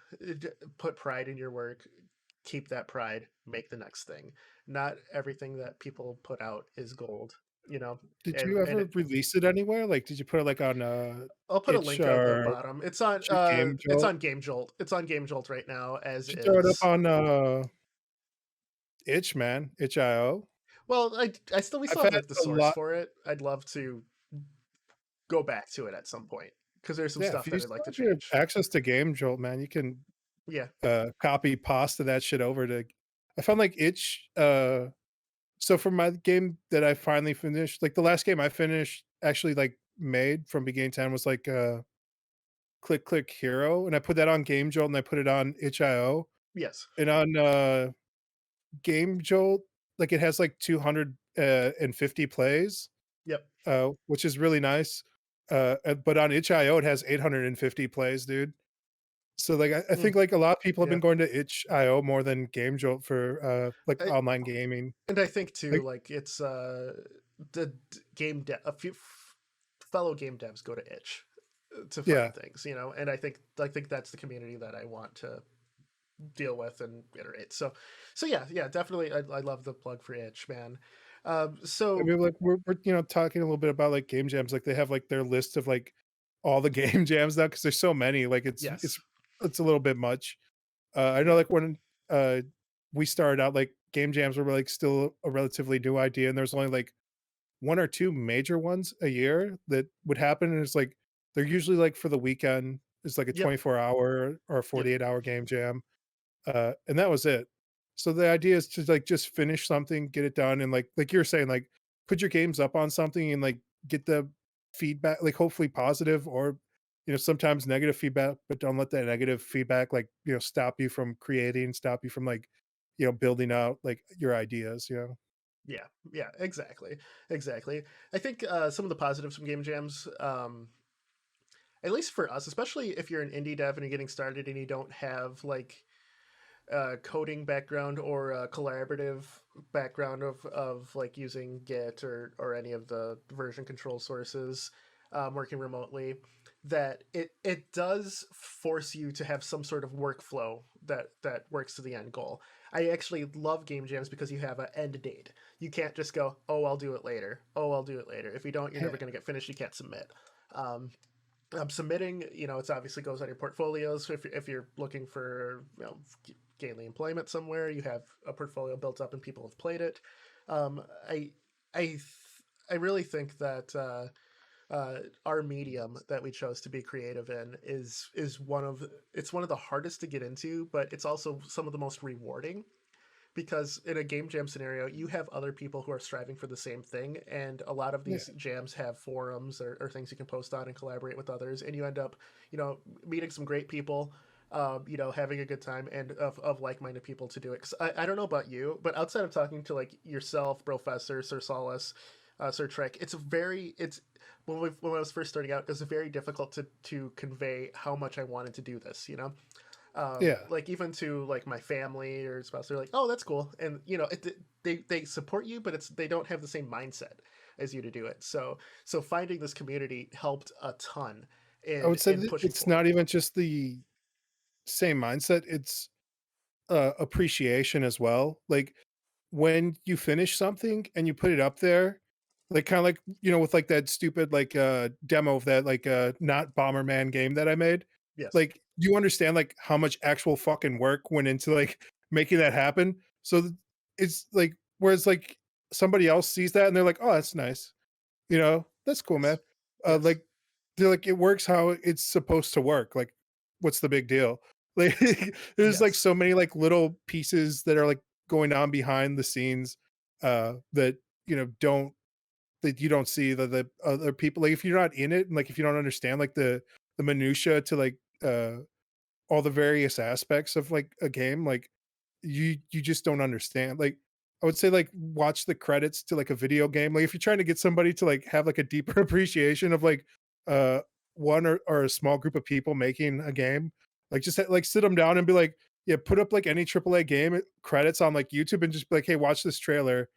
Put pride in your work. Keep that pride. Make the next thing. Not everything that people put out is gold. You know, Did and you ever release it anywhere? Like, did you put it like on I'll put a itch link on the or bottom. Game It's Jolt? on Game Jolt. It's on Game Jolt right now, as You should throw it up is. on itch, man, itch.io. Well, I still, we I've still have had like the a source lot. for it. I'd love to go back to it at some point, because there's some Yeah, stuff if you that I'd still like to have your change. access to Game Jolt, man, you can Yeah. copy pasta that shit over to. I found like itch. So for my game that I finally finished, like the last game I finished, actually like made from beginning to end was like Click Click Hero, and I put that on Game Jolt and I put it on itch.io. Yes. And on Game Jolt, like it has like 250 plays, Yep. which is really nice. But on itch.io, it has 850 plays, dude. So like I Mm, think like a lot of people have yeah. been going to itch.io more than Game Jolt for like I, online gaming. and I think too, Like like it's the game a few fellow game devs go to itch. to Yeah. find things, you know. And I think that's the community that I want to deal with and iterate. So yeah, yeah, definitely. I love the plug for itch, man. I So mean, like we're talking a little bit about like game jams. Like they have like their list of like all the game jams now because there's so many. Like yes, it's a little bit much. I know yeah, like when uh we started out, like game jams were like still a relatively new idea, and there's only like one or two major ones a year that would happen, and it's like they're usually like for the weekend. It's like a yep, 24-hour or a yep, 48-hour game jam, and that was it. So the idea is to like just finish something, get it done, and like you're saying, like put your games up on something and like get the feedback, like hopefully positive or sometimes negative feedback, but don't let that negative feedback like stop you from creating, stop you from like building out like your ideas. yeah, yeah, exactly, exactly. I think some of the positives from game jams, at least for us, especially if you're an indie dev and you're getting started and you don't have like coding background or a collaborative background of like using Git or any of the version control sources, working remotely, that it does force you to have some sort of workflow that works to the end goal. I actually love game jams because you have an end date. You can't just go, oh, I'll do it later. Oh, I'll do it later. If you don't, you're never going to get finished. You can't submit. Um, Submitting, it's obviously goes on your portfolios. So if you're looking for gainly employment somewhere, you have a portfolio built up and people have played it. Um, I I I really think that our medium that we chose to be creative in is one of the hardest to get into, but it's also some of the most rewarding because in a game jam scenario you have other people who are striving for the same thing, and a lot of Yeah. these jams have forums or things you can post on and collaborate with others, and you end up meeting some great people, having a good time and of like-minded people to do it. 'Cause I don't know about you, but outside of talking to like yourself, Professor, Sir Solace, Sir Trek, it's when I was first starting out, it was very difficult to convey how much I wanted to do this, Yeah. like even to like my family or spouse, they're like, oh, that's cool, and they support you, but they don't have the same mindset as you to do it. So finding this community helped a ton I in would say that pushing it's not forward. even just the same mindset, it's appreciation as well. Like when you finish something and you put it up there, like kind of like with like that stupid like demo of that like not Bomberman game that I made. Yes, Like you understand like how much actual fucking work went into like making that happen. So it's like whereas like somebody else sees that and they're like, oh, that's nice. That's cool, man. yes, yes, Like they're like, it works how it's supposed to work. Like, what's the big deal? Like, there's like yes, so many like little pieces that are like going on behind the scenes, that don't that you don't see the other people. Like, if you're not in it, and like if you don't understand like the minutia to like all the various aspects of like a game, like you just don't understand. Like I would say like watch the credits to like a video game. Like if you're trying to get somebody to like have like a deeper appreciation of like uh one or a small group of people making a game, like just like sit them down and be like, yeah, put up like any AAA game credits on like YouTube and just be like, hey, watch this trailer.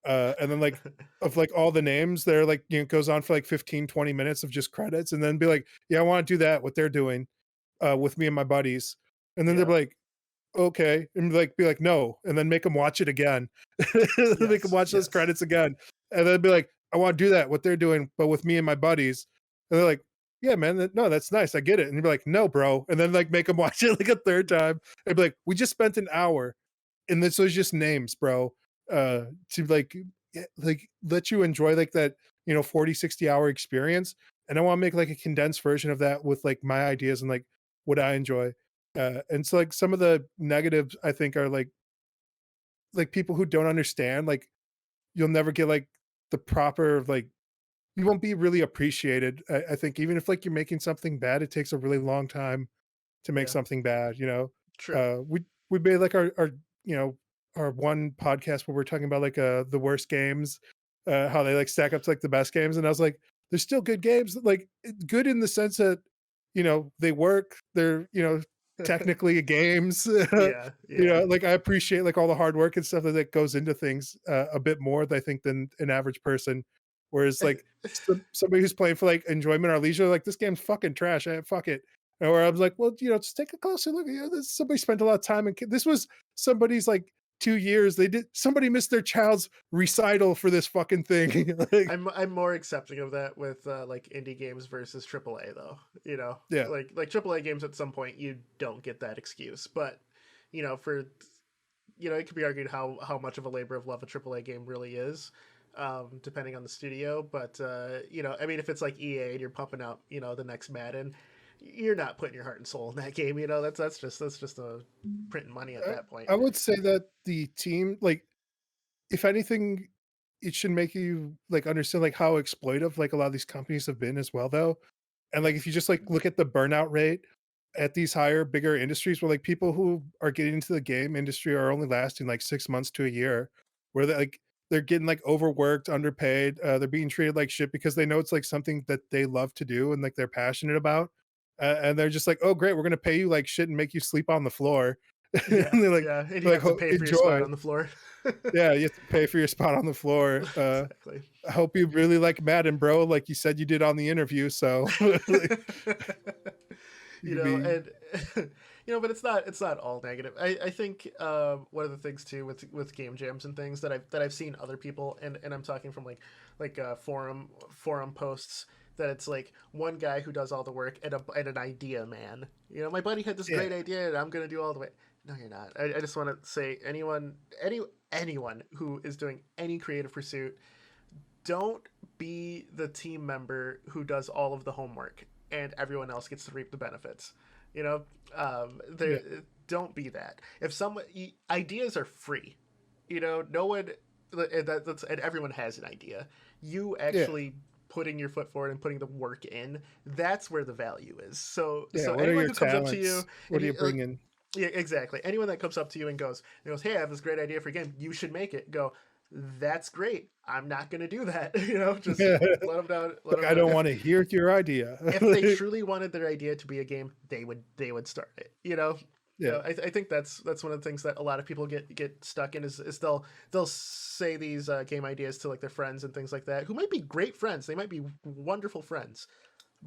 And then like of like all the names that are like, goes on for like 15-20 minutes of just credits, and then be like, yeah, I want to do that, what they're doing with me and my buddies. And then they're yeah, like, okay, and like be like, no, and then make them watch it again. Make them yes, watch those yes, credits again, and then be like, I want to do that, what they're doing, but with me and my buddies. And they're like, yeah, man, no, that's nice, I get it. And you're like, no, bro, and then like make them watch it like a third time, and be like, we just spent an hour, and this was just names, bro, to like like let you enjoy like that 40-60 hour experience, and I want to make like a condensed version of that with like my ideas and like what I enjoy. And so like some of the negatives I think are like people who don't understand, like you'll never get like the proper like you won't be really appreciated. I think even if like you're making something bad, it takes a really long time to make yeah, something bad. true, We made like our you know our one podcast where we're talking about like the worst games, how they like stack up to like the best games, and I was like, there's still good games, like good in the sense that they work, they're technically games. yeah, yeah, Like I appreciate like all the hard work and stuff that goes into things a bit more, I think, than an average person. Whereas like somebody who's playing for like enjoyment or leisure, like this game's fucking trash. Fuck it. Or I was like, well, just take a closer look. Somebody spent a lot of time, and this was somebody's like 2 years. Somebody missed their child's recital for this fucking thing. Like, I'm more accepting of that with like indie games versus AAA though. yeah, Like AAA games at some point you don't get that excuse, but for it could be argued how much of a labor of love a AAA game really is, depending on the studio. But I mean, if it's like EA and you're pumping out the next Madden, you're not putting your heart and soul in that game. That's just a printing money at that point. I would say that the team, like, if anything, it should make you like understand like how exploitive like a lot of these companies have been as well, though. And like if you just like look at the burnout rate at these higher, bigger industries where like people who are getting into the game industry are only lasting like 6 months to a year, where they're getting like overworked, underpaid, they're being treated like shit because they know it's like something that they love to do and like they're passionate about. And they're just like, oh great, we're gonna pay you like shit and make you sleep on the floor. And Yeah, they're like, yeah, and you they're like have to "Oh, pay for your spot enjoy." on the floor. Yeah, you have to pay for your spot on the floor. Exactly. I hope you really like Madden, bro, like you said you did on the interview. So like, you could be, And but it's not all negative. I think one of the things too with game jams and things that I've seen other people, and I'm talking from like forum posts, that it's like one guy who does all the work and an idea man. My buddy had this yeah, great idea and I'm gonna do all the way. No, you're not. I just want to say anyone who is doing any creative pursuit, don't be the team member who does all of the homework and everyone else gets to reap the benefits. You know, yeah, there don't be that. If someone ideas are free, no one and everyone has an idea. You yeah, actually putting your foot forward and putting the work in, that's where the value is. So yeah. What are anyone your who comes up to you talents? What and are you bringing? yeah, exactly. Anyone that comes up to you and goes, "Hey, I have this great idea for a game. You should make it." Go, "That's great. I'm not going to do that." Just let them down. Let Like, them I down. don't want to hear your idea. If they truly wanted their idea to be a game, they would start it. Yeah, I think that's one of the things that a lot of people get stuck in is they'll say these game ideas to like their friends and things like that, who might be great friends. They might be wonderful friends,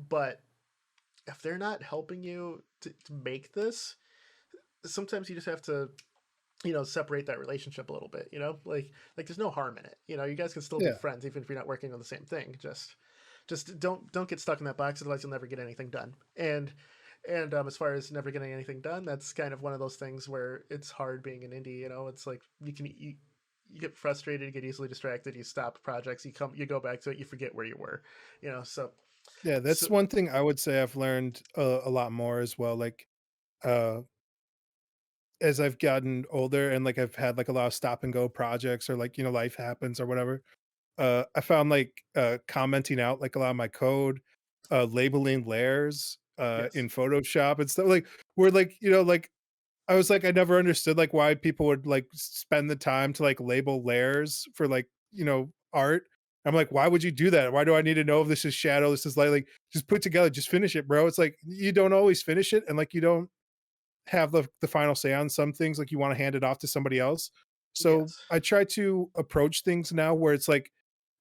but if they're not helping you to make this, sometimes you just have to separate that relationship a little bit. Like there's no harm in it. You guys can still be yeah, friends even if you're not working on the same thing. Just don't get stuck in that box, otherwise you'll never get anything done. And as far as never getting anything done, that's kind of one of those things where it's hard being an indie. It's like you get frustrated, you get easily distracted, you stop projects, you go back to it, you forget where you were. So yeah. so That's one thing I would say I've learned a lot more as well. Like, uh, as I've gotten older and like I've had like a lot of stop and go projects or like life happens or whatever. I found like commenting out like a lot of my code, labeling layers yes, in Photoshop and stuff like where like like I was like I never understood like why people would like spend the time to like label layers for like art. I'm like, why would you do that? Why do I need to know if this is shadow, this is light? Like, just put together, just finish it, bro. It's like you don't always finish it, and like you don't have the final say on some things. Like you want to hand it off to somebody else. So yes, I try to approach things now where it's like,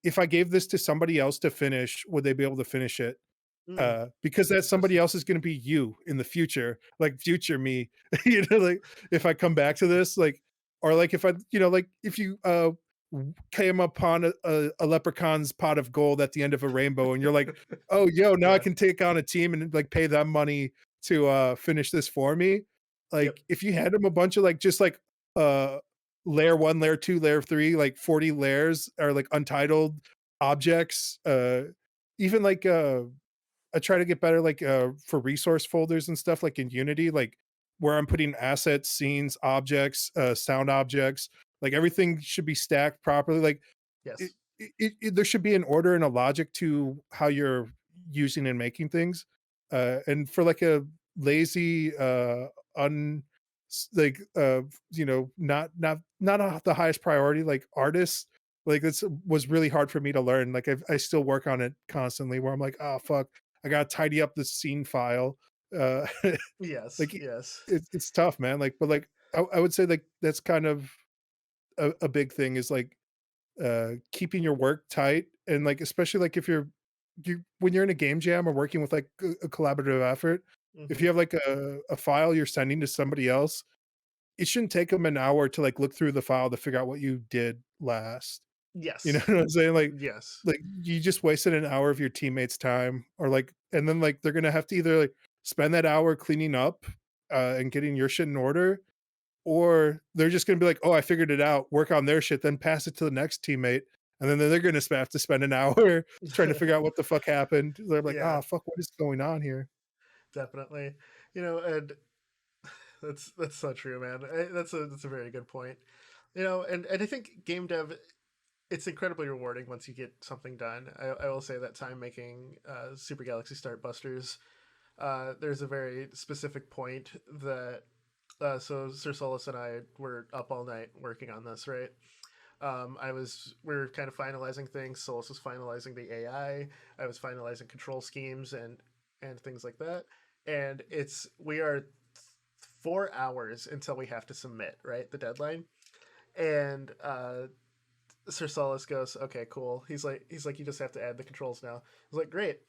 if I gave this to somebody else to finish, would they be able to finish it? mm, Because that somebody interesting. else is going to be you in the future, like future me. Like if I come back to this, like, or like if I, like if you came upon a leprechaun's pot of gold at the end of a rainbow, and you're like, oh, yo, now I Yeah, can take on a team and like pay them money to finish this for me. yep, Like if you had them a bunch of like just like uh layer one, layer two, layer three, like 40 layers or like untitled objects, even like I try to get better like for resource folders and stuff like in Unity, like where I'm putting assets, scenes, objects, sound objects, like everything should be stacked properly. Like it, yes, there should be an order and a logic to how you're using and making things. And for like a lazy, un like not the highest priority like artist, like this was really hard for me to learn. Like I still work on it constantly where I'm like, oh fuck, I gotta tidy up this scene file. Uh yes, like yes. it's tough, man. Like, but like I would say like that's kind of a big thing is like keeping your work tight, and like especially like if you when you're in a game jam or working with like a collaborative effort, if Hmm. you have like a file you're sending to somebody else, it shouldn't take them an hour to like look through the file to figure out what you did last. You know Yes. what I'm saying? Yes. Like you just wasted an hour of your teammates' time, or like, and then like they're gonna have to either like spend that hour cleaning up and getting your shit in order, or they're just gonna be like, "Oh, I figured it out." Work on their shit, then pass it to the next teammate, and then they're gonna have to spend an hour trying to figure out what the fuck happened. They're like, Yeah, "Ah, fuck, what is going on here?" definitely. And that's so true, man. That's a very good point. And I think game dev, it's incredibly rewarding once you get something done. I will say that time making Super Galaxy Start Busters, there's a very specific point that so Sir Solus and I were up all night working on this, right? We were kind of finalizing things. Solus was finalizing the AI. I was finalizing control schemes and things like that. And we are 4 hours until we have to submit, right? The deadline. And Sir Solus goes, okay, cool. You just have to add the controls now. I was like, great.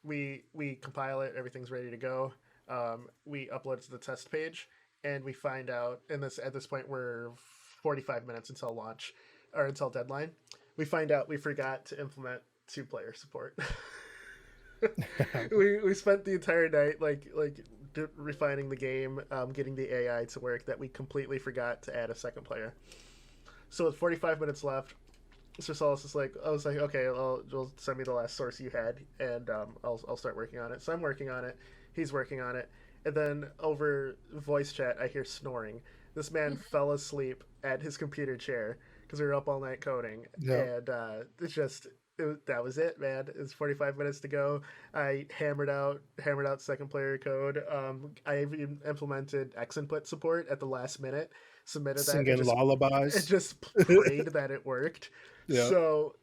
We compile it. Everything's ready to go. We upload it to the test page, and we find out. And this at this point we're 45 minutes until launch or until deadline. We find out we forgot to implement two-player support. We spent the entire night refining the game, getting the AI to work, that we completely forgot to add a second player. So with 45 minutes left, Sir Solus is like, I was like, okay, you'll send me the last source you had, and I'll start working on it. So I'm working on it. He's working on it, and then over voice chat, I hear snoring. This man fell asleep at his computer chair because we were up all night coding, Yeah, and that was it, man. It's 45 minutes to go. I hammered out second player code. I even implemented X input support at the last minute, submitted that, and singing it lullabies. just prayed that it worked. Yeah. So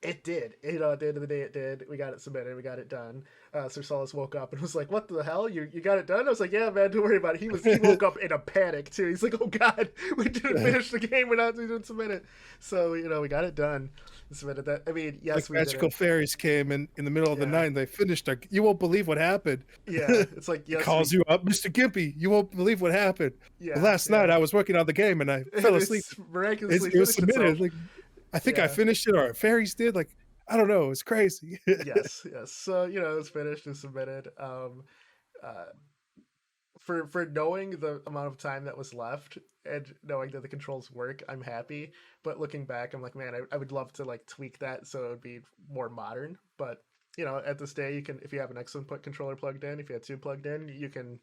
it did. At the end of the day, it did. We got it submitted. We got it done. Sir Solus woke up and was like, "What the hell? You got it done?" I was like, "Yeah, man. Don't worry about it." He woke up in a panic too. He's like, "Oh God, we didn't finish the game. We didn't submit it." So we got it done. Submitted that. I mean, Like yes, we did magical it. fairies came in the middle of the Yeah, night and they finished our, you won't believe what happened. yeah. It's like He yes, calls you up, Mr. Gimpy, you won't believe what happened. Well, yeah, last night yeah. I was working on the game and I And fell asleep. it's miraculously It was finished submitted. itself. Like, I think I Yeah. finished it, or fairies did. Like, I don't know. It's crazy. Yes, yes. So it's finished and submitted. Uh, for knowing the amount of time that was left and knowing that the controls work, I'm happy. But looking back, I'm like, man, I would love to like tweak that so it would be more modern. But at this day, you can, if you have an X input controller plugged in, if you have two plugged in, you can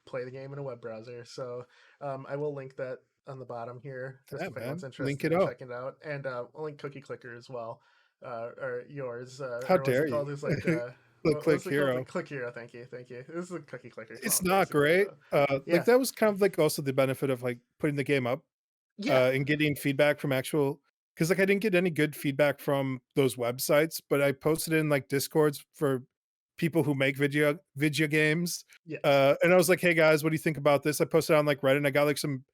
play the game in a web browser. So I will link that on the bottom here, just Yeah, if anyone's man. Link interested it in up. checking it out, and I'll link Cookie Clicker as well, or yours, How or what's dare it called? you? It's like Click, click what's it called? The hero. Click Hero. Thank you, thank you. This is a Cookie Clicker It's clone, not basically. great. So Like yeah, that was kind of like also the benefit of like putting the game up yeah, and getting feedback from actual, because like I didn't get any good feedback from those websites, but I posted in like discords for people who make video games. yes, And I was like, hey guys, what do you think about this? I posted on like Reddit and I got like some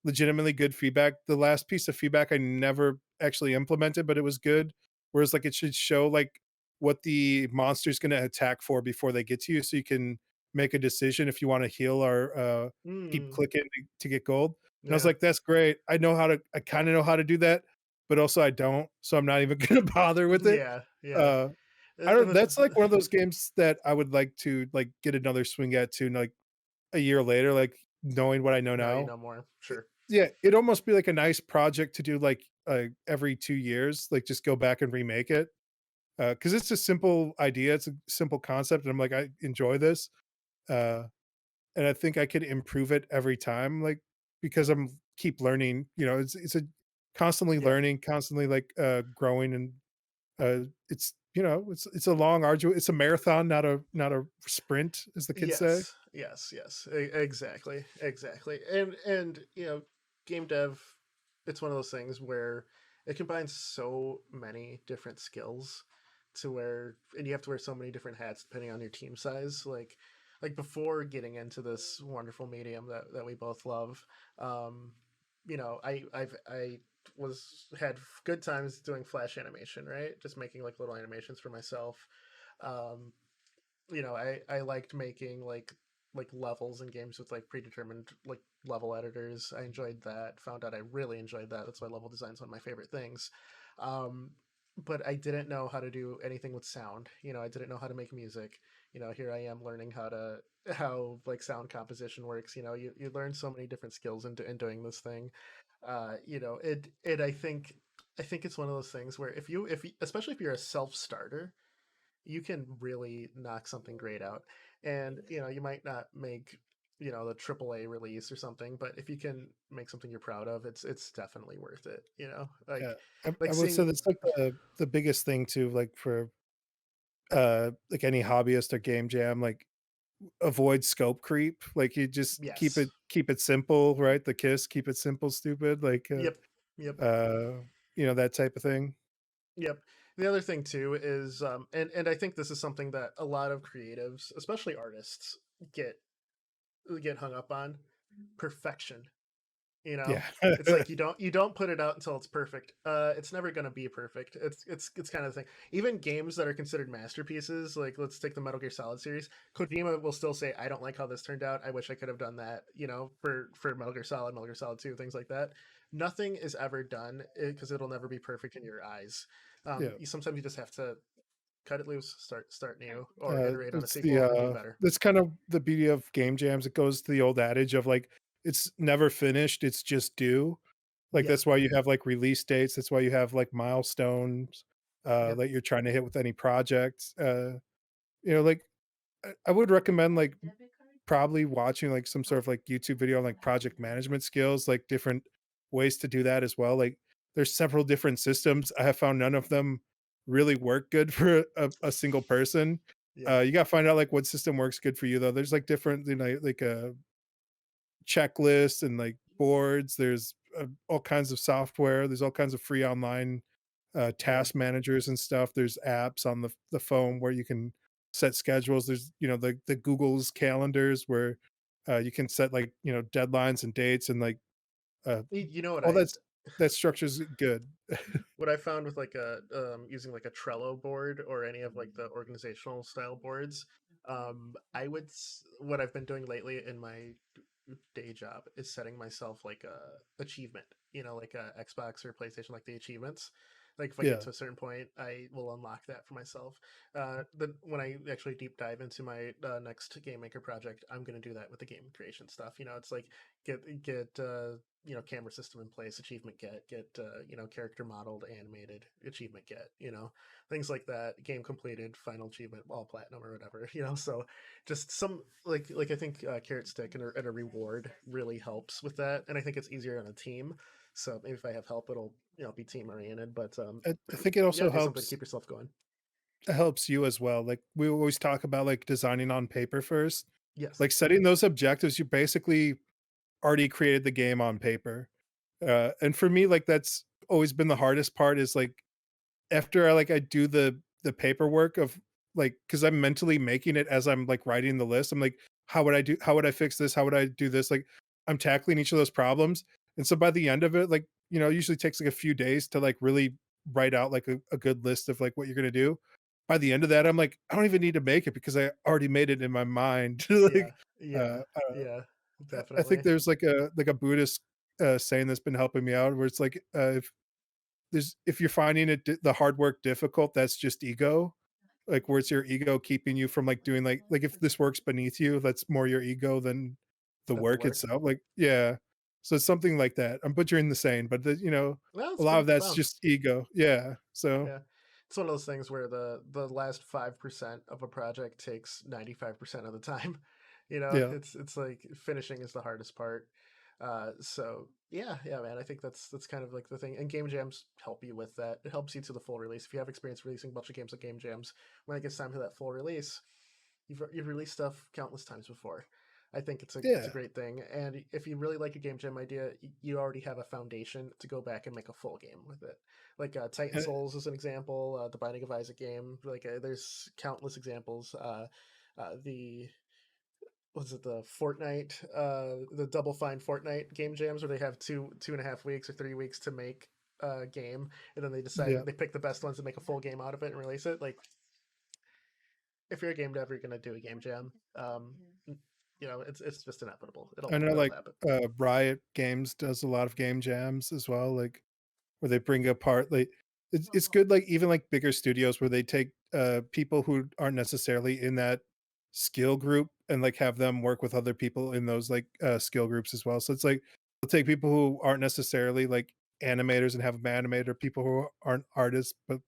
legitimately good feedback. The last piece of feedback I never actually implemented, but it was good. Whereas like it should show like what the monster's gonna attack for before they get to you, so you can make a decision if you want to heal or keep mm, clicking to get gold. And I was yeah, like, that's great. I kind of know how to do that, but also I don't. So I'm not even gonna bother with it. yeah, yeah. Uh I And don't, this, that's like one of those games that I would like to like get another swing at to like a year later, like knowing what I know now you now. know more. Sure. Yeah, it'd almost be like a nice project to do like every 2 years, like just go back and remake it. Because it's a simple idea, it's a simple concept, and I'm like, I enjoy this. Uh, and I think I could improve it every time, like because I'm keep learning. It's a constantly Yeah. learning, constantly like growing, and it's a long, arduous, it's a marathon, not a sprint, as the kids say. Yes, yes, yes. Exactly, exactly. And game dev, it's one of those things where it combines so many different skills to where, and you have to wear so many different hats depending on your team size. Like before getting into this wonderful medium that we both love, I had good times doing Flash animation, right? Just making like little animations for myself. Um, I liked making like levels in games with like predetermined like level editors. I enjoyed that. Found out I really enjoyed that. That's why level design's one of my favorite things. Um, but I didn't know how to do anything with sound. I didn't know how to make music. Here I am learning how like sound composition works. You learn so many different skills in doing this thing. It I think it's one of those things where especially if you're a self starter, you can really knock something great out. And you might not make the AAA release or something, but if you can make something you're proud of, it's definitely worth it. Yeah, Like I like would say seeing. that's like the biggest thing too, like for like any hobbyist or game jam, like avoid scope creep. Like you just Yes. keep it simple, right? The kiss, keep it simple, stupid. Like Yep. Yep. that type of thing. Yep. The other thing too is and I think this is something that a lot of creatives, especially artists, get get hung up on: perfection. you know Yeah. it's like you don't put it out until it's perfect. It's never going to be perfect. It's kind of the thing. Even games that are considered masterpieces, like let's take the Metal Gear Solid series, Kojima will still say, I don't like how this turned out, I wish I could have done that, for Metal Gear Solid 2, things like that. Nothing is ever done because it'll never be perfect in your eyes. Yeah. Sometimes you just have to cut it loose, start new, or iterate on a It's sequel and do better. that's kind of the beauty of game jams. It goes to the old adage of like it's never finished, it's just due. Like Yep. that's why you have like release dates. That's why you have like milestones Yep. that you're trying to hit with any project. Like I would recommend like probably watching like some sort of like YouTube video on like project management skills, like different ways to do that as well. Like there's several different systems. I have found none of them really work good for a single person. Yeah. You got to find out like what system works good for you though. There's like different, like checklists and like boards. There's all kinds of software. There's all kinds of free online Yeah. task managers and stuff. There's apps on the phone where you can set schedules. There's the Google's calendars where you can set like deadlines and dates and like uh, You know what all I that structure's good. what I found with like a using like a Trello board or any of like the organizational style boards. What I've been doing lately in my day job is setting myself like a achievement, like a Xbox or PlayStation, like the achievements. Like if I get Yeah, to a certain point, I will unlock that for myself. Then when I actually deep dive into my next game maker project, I'm going to do that with the game creation stuff. It's like get camera system in place, achievement get character modeled, animated, achievement get, things like that, game completed, final achievement, all platinum or whatever. So just some like I think carrot stick and a reward really helps with that, and I think it's easier on a team. So maybe if I have help, it'll be team oriented. But I think it you got also to do something to helps keep yourself going. helps you as well. Like we always talk about like designing on paper first, Yes. like setting those objectives. You basically already created the game on paper. And for me, like that's always been the hardest part is like after I do the paperwork of like because I'm mentally making it as I'm like writing the list. I'm like, how would I fix this? How would I do this? Like I'm tackling each of those problems. And so by the end of it, like, it usually takes like a few days to like really write out like a good list of like what you're gonna do. By the end of that, I'm like, I don't even need to make it because I already made it in my mind. Yeah. Like Yeah. Yeah. I think Definitely. there's like a Buddhist saying that's been helping me out where it's like if you're finding the hard work difficult, that's just ego. Like where it's your ego keeping you from like doing like if this works beneath you, that's more your ego than the Than the work work. itself. Like yeah. So it's something like that. I'm butchering the saying, but Well, a it's lot pretty of that's profound. just ego. Yeah. So Yeah. It's one of those things where the last 5% of a project takes 95% of the time. yeah. It's like finishing is the hardest part. So yeah, man. I think that's kind of like the thing. And game jams help you with that. It helps you to the full release. If you have experience releasing a bunch of games at game jams, when it gets time for that full release, you've released stuff countless times before. I think it's a Yeah. great thing, and if you really like a game jam idea, you already have a foundation to go back and make a full game with it. Like Titan And Souls is an example. The Binding of Isaac game. Like there's countless examples. The was it the Fortnite, the Double Fine Fortnite game jams where they have 2.5 weeks or 3 weeks to make a game, and then Yeah. they pick the best ones and make a full game out of it and release it. Like, if you're a game dev, you're gonna do a game jam. It's just inevitable. I know It'll like happen. Riot Games does a lot of game jams as well, like where they bring apart like it's good like even like bigger studios where they take people who aren't necessarily in that skill group and like have them work with other people in those like skill groups as well. So it's like they'll take people who aren't necessarily like animators and have them animate, or people who aren't artists but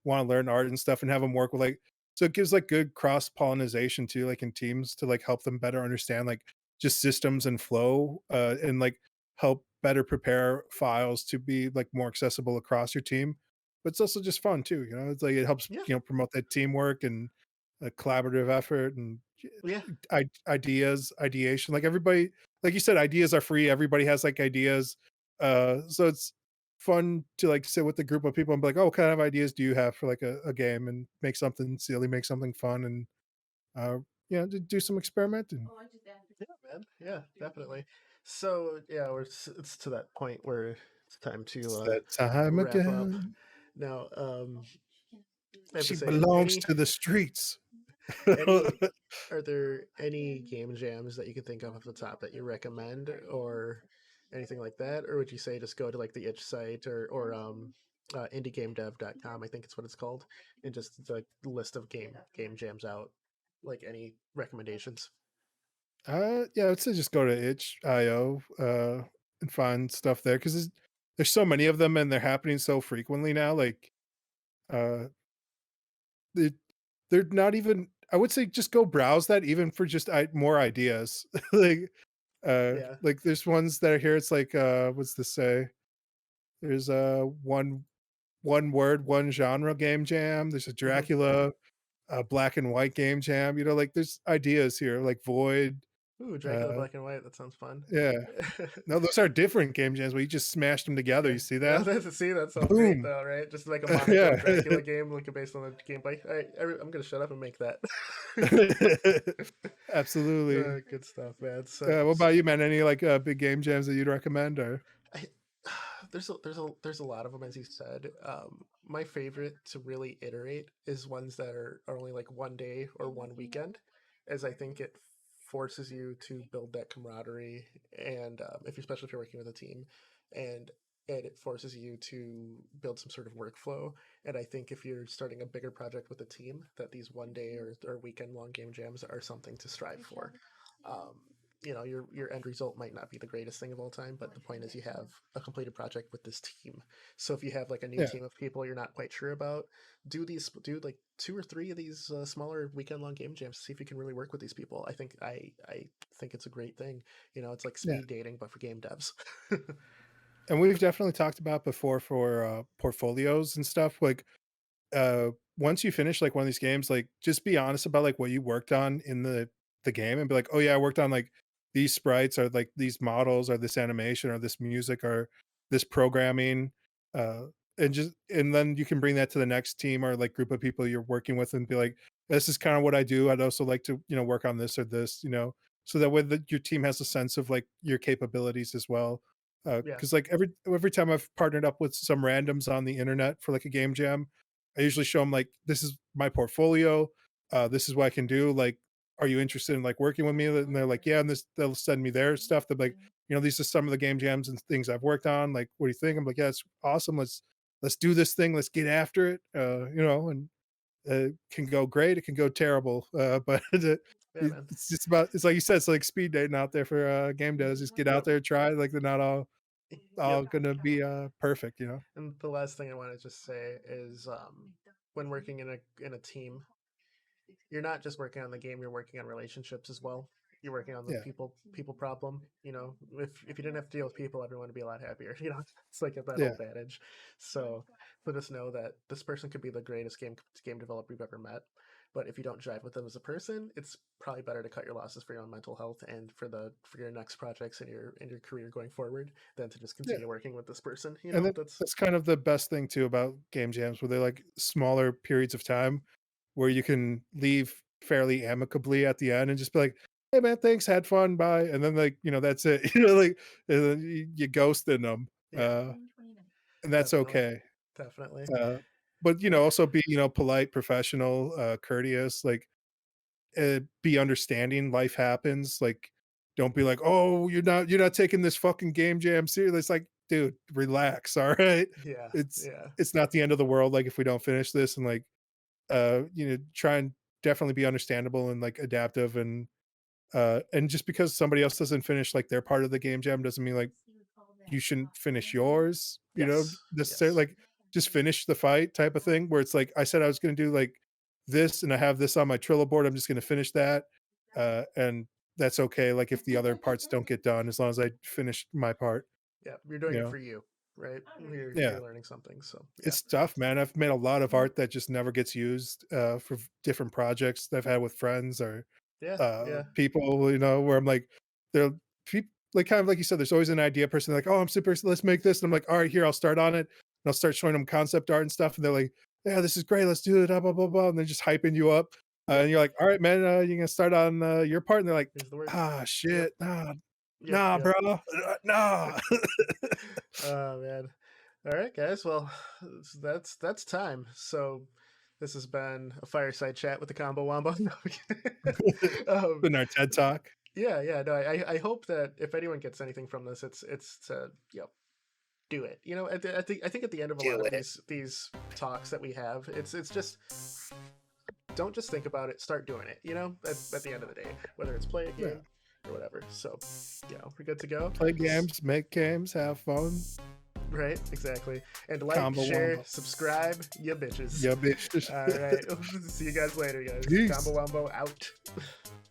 want to learn art and stuff and have them work with like, so it gives like good cross pollination too, like in teams to like help them better understand like just systems and flow, and like help better prepare files to be like more accessible across your team. But it's also just fun too, you know. It's like it helps, Yeah, you know, promote that teamwork and a collaborative effort and yeah, ideas, ideation. Like everybody, like you said, ideas are free. Everybody has like ideas. So it's fun to like sit with a group of people and be like, "Oh, what kind of ideas do you have for like a game?" And make something silly, make something fun, and uh, do some experimenting. yeah, man. Yeah, definitely. So yeah, it's to that point where it's time to It's that time wrap up. again. Now, I have to She say, belongs to the streets. any are there any game jams that you can think of off the top that you recommend, or anything like that? Or would you say just go to like the itch site, indiegamedev.com, I think it's what it's called, and just the list of game jams out? Like, any recommendations? Yeah, I would say just go to itch.io and find stuff there because there's so many of them and they're happening so frequently now. Like, uh, they they're not even. I would say just go browse that even for just more ideas. Yeah. Like there's ones that are here. It's like what's this say? There's one word, one genre game jam. There's a Hmm. Dracula, black and white game jam. You know, like there's ideas here, like Void. Ooh, Dracula Uh, Black and White. That sounds fun. yeah. No, those are different game jams where you just smashed them together. Yeah. You see No, that? that sounds great Boom. though, right? Just like a monochrome Yeah. Dracula game, like based on the gameplay. All right, I'm gonna shut up and make that. Absolutely. Good stuff, man. What about you, man? Any like big game jams that you'd recommend? Or I, there's a lot of them, as you said. My favorite to really iterate is ones that are only like one day or one weekend, as I think it forces you to build that camaraderie, and if especially if you're working with a team, and it forces you to build some sort of workflow. And I think if you're starting a bigger project with a team, that these one day or weekend long game jams are something to strive for. Um, your end result might not be the greatest thing of all time, but the point is you have a completed project with this team. So if you have like a new yeah, team of people you're not quite sure about, do like two or three of these smaller weekend long game jams, see if you can really work with these people. I think it's a great thing. It's like yeah. speed dating but for game devs. And we've definitely talked about before for portfolios and stuff. Like uh once you finish like one of these games, like just be honest about like what you worked on in the game and be like, oh yeah, I worked on like these sprites or like these models or this animation or this music or this programming. uh and then you can bring that to the next team or like group of people you're working with and be like, this is kind of what I do. I'd also like to, you know, work on this or this, you know, so that way your team has a sense of like your capabilities as well. Yeah, Because like every time I've partnered up with some randoms on the internet for like a game jam, I usually show them like, this is my portfolio. This is what I can do. Like, are you interested in like working with me? And they're like, yeah. And they'll send me their stuff. They're like, you know, these are some of the game jams and things I've worked on. Like, what do you think? I'm like, yeah, it's awesome. Let's do this thing. Let's get after it. You know, and it can go great. It can go terrible. But yeah, man. it's just about, it's like you said, it's like speed dating out there for game devs. Just get out Yep, there, try. Like they're not all yep. gonna be perfect, you know? And the last thing I want to just say is, when working in a team, you're not just working on the game, you're working on relationships as well. You're working on the Yeah. people problem. If you didn't have to deal with people, everyone would be a lot happier. It's like that Yeah. old adage. So just know that this person could be the greatest game developer you've ever met, but if you don't jive with them as a person, it's probably better to cut your losses for your own mental health and for your next projects and your career going forward than to just Yeah. continue working with this person. And That's that's kind of the best thing too about game jams, where they're like smaller periods of time where you can leave fairly amicably at the end and just be like, hey man, thanks, had fun, bye, and then like that's it. Like and then you ghosting them, Yeah, and that's definitely, okay. definitely. Uh, but also be polite, professional, courteous, like be understanding. Life happens. Like don't be like, oh, you're not taking this fucking game jam serious. It's like, dude, relax. All right, Yeah, it's yeah, it's not the end of the world. Like if we don't finish this, and like try and definitely be understandable and like adaptive, and just because somebody else doesn't finish like their part of the game jam doesn't mean like you shouldn't finish yours, yes, necessarily yes. like just finish the fight type of thing where it's like I said I was going to do like this and I have this on my Trello board. I'm just going to finish that. And that's okay. Like if the other parts don't get done, as long as I finish my part, Yeah, you're doing you it know? for you, right? Yeah. You're learning something, so yeah. It's tough, man. I've made a lot of art that just never gets used for different projects that I've had with friends or Yeah, yeah, people, where I'm like, they're peop like, kind of like you said, there's always an idea person like, "Oh, I'm super let's make this." And I'm like, "All right, here, I'll start on it." And I'll start showing them concept art and stuff, and they're like, "Yeah, this is great. Let's do it, blah, blah, blah, blah." And they're just hyping you up. yep. And you're like, "All right, man, you're gonna start on your part." And they're like, Here's the word. "Ah, Yep, shit. Nah, yep, nah, yep. bro. Nah." Oh man. All right, guys. Well, that's time. So this has been a fireside chat with the Combo Wombo. No, I'm kidding. In our TED Talk. Yeah, yeah. No, I hope that if anyone gets anything from this, it's to do it. I think at the end of a lot Do of it. these talks that we have, it's just don't just think about it, start doing it. At the end of the day, whether it's play a Yeah. game or whatever. So, we're good to go. Play games, make games, have fun. Right, exactly. And like, Combo share, Wombo. subscribe, you bitches. Yeah, bitch. All right. See you guys later, guys. Peace. Combo Wombo out.